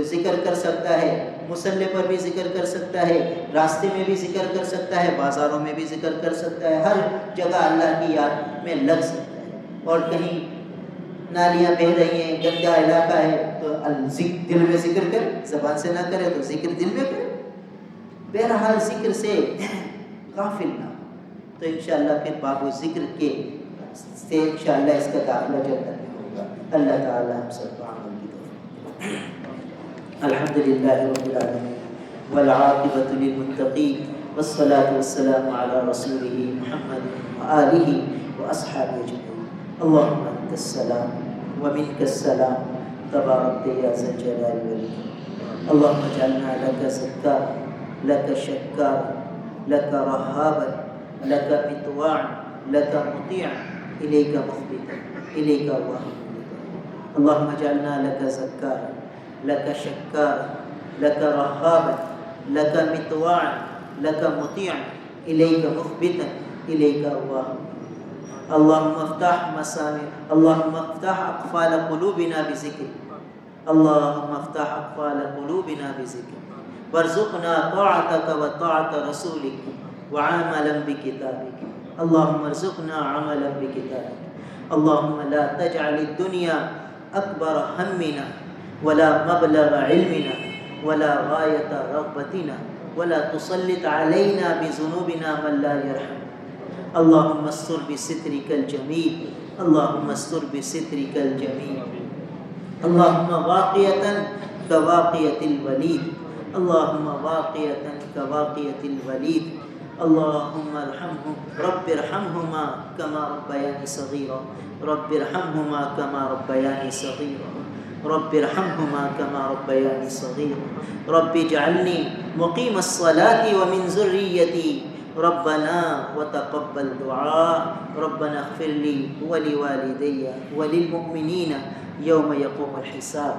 ذکر کر سکتا ہے، مصلی پر بھی ذکر کر سکتا ہے، راستے میں بھی ذکر کر سکتا ہے، بازاروں میں بھی ذکر کر سکتا ہے، ہر جگہ اللہ کی یاد میں لگ سکتا ہے. اور کہیں نالیاں بہہ رہی ہیں، گندا علاقہ ہے تو دل میں ذکر کرے، زبان سے نہ کرے تو ذکر دل میں کرے. بہرحال ذکر سے غافل نہ، تو انشاءاللہ پھر باب ذکر کے سے انشاءاللہ اس کا داخلہ جنت میں ہوگا. اللہ تعالی ہم سب کو عمل کی توفیق. الحمدللہ رب العالمین والعاقبۃ للمتقین والصلاة والسلام علی رسولہ محمد وآلہ واصحابہ اجمعین. اللهم انت السلام ومنك السلام تبارک یا ذا الجلال والاکرام. اللهم اجعلنا لك زکارا لك شکارا لك رهابا لك مطواعا لك مطیعا إليك مخبتا إليك واهبا. اللهم اجعلنا لك زكارا لك شكارا لك رهابا لك مطواعا لك مطيعا إليك مخبتا إليك واهبا. اللهم افتح أقفال قلوبنا بذكرك. اللهم افتح أقفال قلوبنا بذكرك وارزقنا طاعتك وطاعة رسولك وعملا بكتابك. اللهم ارزقنا عملا بكتابك. اللهم لا تجعل الدنيا أكبر همنا ولا مبلغ علمنا ولا غاية رغبتنا ولا تسلط علينا بذنوبنا من لا يرحم. اللهم استر بسترك الجميل. اللهم استر بسترك الجميل. اللهم واقية كواقية الوليد. اللهم واقية كواقية الوليد. اللهم ارحمهم رب ارحمهما كما ربياني صغيرا. رب ارحمهما كما ربياني صغيرا. رب ارحمهما كما ربياني صغيرا. رب اجعلني مقيم الصلاة ومن ذريتي ربنا وتقبل دعاء. ربنا اغفر لي ولوالدي وللمؤمنين يوم يقوم الحساب.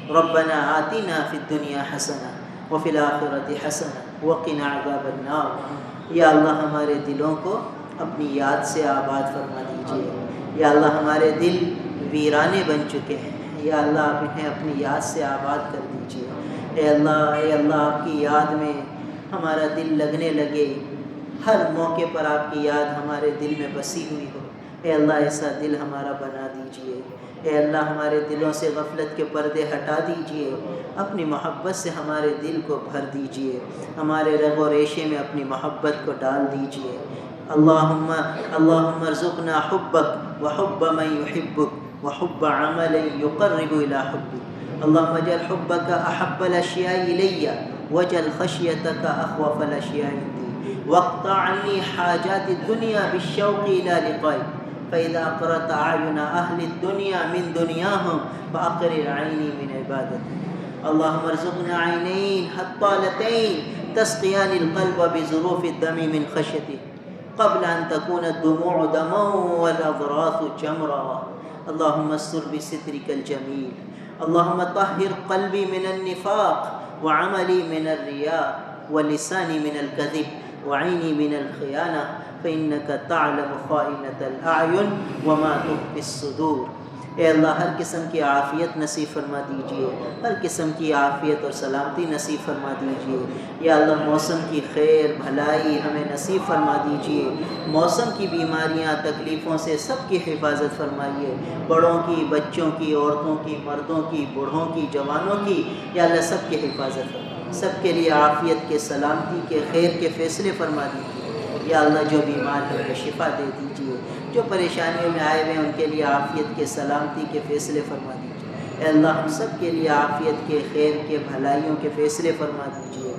ربنا آتنا في الدنيا حسنة وفي الآخرة حسنة وقنا عذاب النار. یا اللہ ہمارے دلوں کو اپنی یاد سے آباد فرما دیجیے. یا اللہ ہمارے دل ویرانے بن چکے ہیں، یا اللہ آپ انہیں اپنی یاد سے آباد کر دیجیے. اے اللہ آپ کی یاد میں ہمارا دل لگنے لگے، ہر موقع پر آپ کی یاد ہمارے دل میں بسی ہوئی ہو. اے اللہ ایسا دل ہمارا بنا دیجیے. اے اللہ ہمارے دلوں سے غفلت کے پردے ہٹا دیجیے، اپنی محبت سے ہمارے دل کو بھر دیجیے، ہمارے رگ و ریشے میں اپنی محبت کو ڈال دیجیے. اللہم ارزقنا حبک وحب من یحبک وحب عمل یقرب الى حبک. اللہم اجعل حبک احب الاشیاء الی واجعل خشیتک اخوف الاشیاء عندی واقطع عنی حاجات الدنیا بالشوق الى لقائک. فإذا أقرت أعين أهل الدنيا من دنياهم فأقرر عيني من عبادتك. اللهم ارزقنا عينين هطالتين تسقيان القلب بظروف الدم من خشيتك قبل أن تكون الدموع دما والأضراس جمرا. اللهم استر بسترك الجميل. اللهم طهر قلبي من النفاق وعملي من الرياء ولساني من الكذب وعيني من الخيانة فإنك تعلم خائنة الأعين وما تخفي الصدور. اے اللہ ہر قسم کی عافیت نصیب فرما دیجیے، ہر قسم کی عافیت اور سلامتی نصیب فرما دیجیے. یا اللہ موسم کی خیر بھلائی ہمیں نصیب فرما دیجیے. موسم کی بیماریاں تکلیفوں سے سب کی حفاظت فرمائیے، بڑوں کی، بچوں کی، عورتوں کی، مردوں کی، بوڑھوں کی، جوانوں کی. یا اللہ سب کی حفاظت فرما، سب کے لیے عافیت کے، سلامتی کے، خیر کے فیصلے فرما دیجیے. یا اللہ جو بیمار ہے انہیں شفا دے دیجیے، جو پریشانیوں میں آئے ہوئے ہیں ان کے لیے عافیت کے، سلامتی کے فیصلے فرما دیجیے. اے اللہ ہم سب کے لیے عافیت کے، خیر کے، بھلائیوں کے فیصلے فرما دیجیے.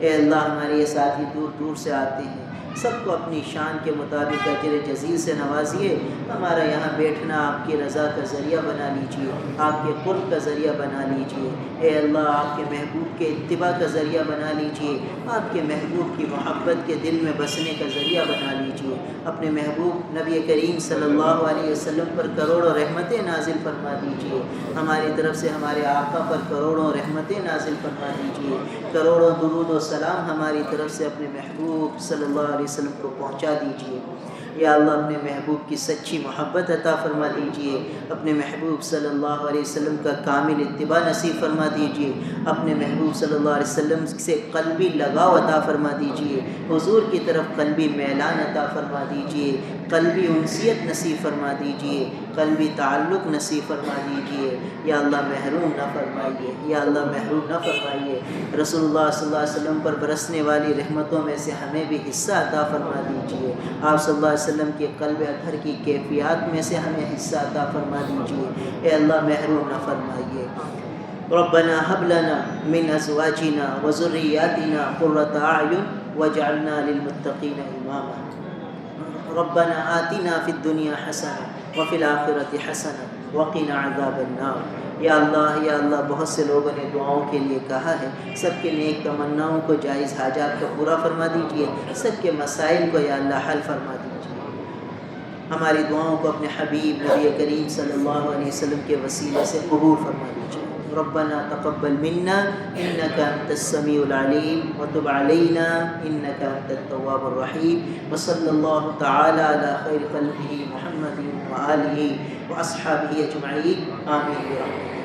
اے اللہ ہمارے یہ ساتھی دور دور سے آتے ہیں، سب کو اپنی شان کے مطابق اجر جزیل سے نوازیے. ہمارا یہاں بیٹھنا آپ کی رضا کا ذریعہ بنا لیجیے، آپ کے قرب کا ذریعہ بنا لیجیے. اے اللہ آپ کے محبوب کے اتباع کا ذریعہ بنا لیجیے، آپ کے محبوب کی محبت کے دل میں بسنے کا ذریعہ بنا لیجیے. اپنے محبوب نبی کریم صلی اللہ علیہ وسلم پر کروڑوں رحمتیں نازل فرما دیجیے. ہماری طرف سے ہمارے آقا پر کروڑوں رحمتیں نازل فرما دیجیے. کروڑوں درود و سلام ہماری طرف سے اپنے محبوب صلی اللہ علیہ وسلم کو پہنچا دیجیے. یا اللہ اپنے محبوب کی سچی محبت عطا فرما دیجیے، اپنے محبوب صلی اللہ علیہ وسلم کا کامل اتباع نصیب فرما دیجیے، اپنے محبوب صلی اللہ علیہ وسلم سے قلبی لگاؤ عطا فرما دیجیے، حضور کی طرف قلبی میلان عطا فرما دیجیے، قلبی انسیت نصیب فرما دیجیے، قلبی تعلق نصیب فرما دیجیے. یا اللہ محروم نہ فرمائیے، یا اللہ محروم نہ فرمائیے. رسول اللہ صلی اللہ علیہ وسلم پر برسنے والی رحمتوں میں سے ہمیں بھی حصہ عطا فرما دیجیے. آپ صلی اللہ علیہ وسلم کے قلب اطہر کی کیفیات میں سے ہمیں حصہ عطا فرما دیجیے. اے اللہ محروم نہ فرمائیے. ربنا هب لنا من ازواجنا وذرياتنا قرة اعين واجعلنا للمتقين اماما. ربنا آتنا في الدنيا حسنة وفي الآخرة حسنة وقنا عذاب النار. یا اللہ بہت سے لوگوں نے دعاؤں کے لیے کہا ہے، سب کے نیک تمناؤں کو جائز حاجات کا پورا فرما دیجیے، سب کے مسائل کو یا اللہ حل فرما دیجیے. ہماری دعاؤں کو اپنے حبیب نبی کریم صلی اللہ علیہ وسلم کے وسیلے سے قبول فرما دیجیے. ربنا تقبل منا انك انت السميع العليم وتب علينا انك انت التواب الرحيم وصلى الله تعالى على خير خلقه محمد وآله واصحابه اجمعين آمين برحمتك.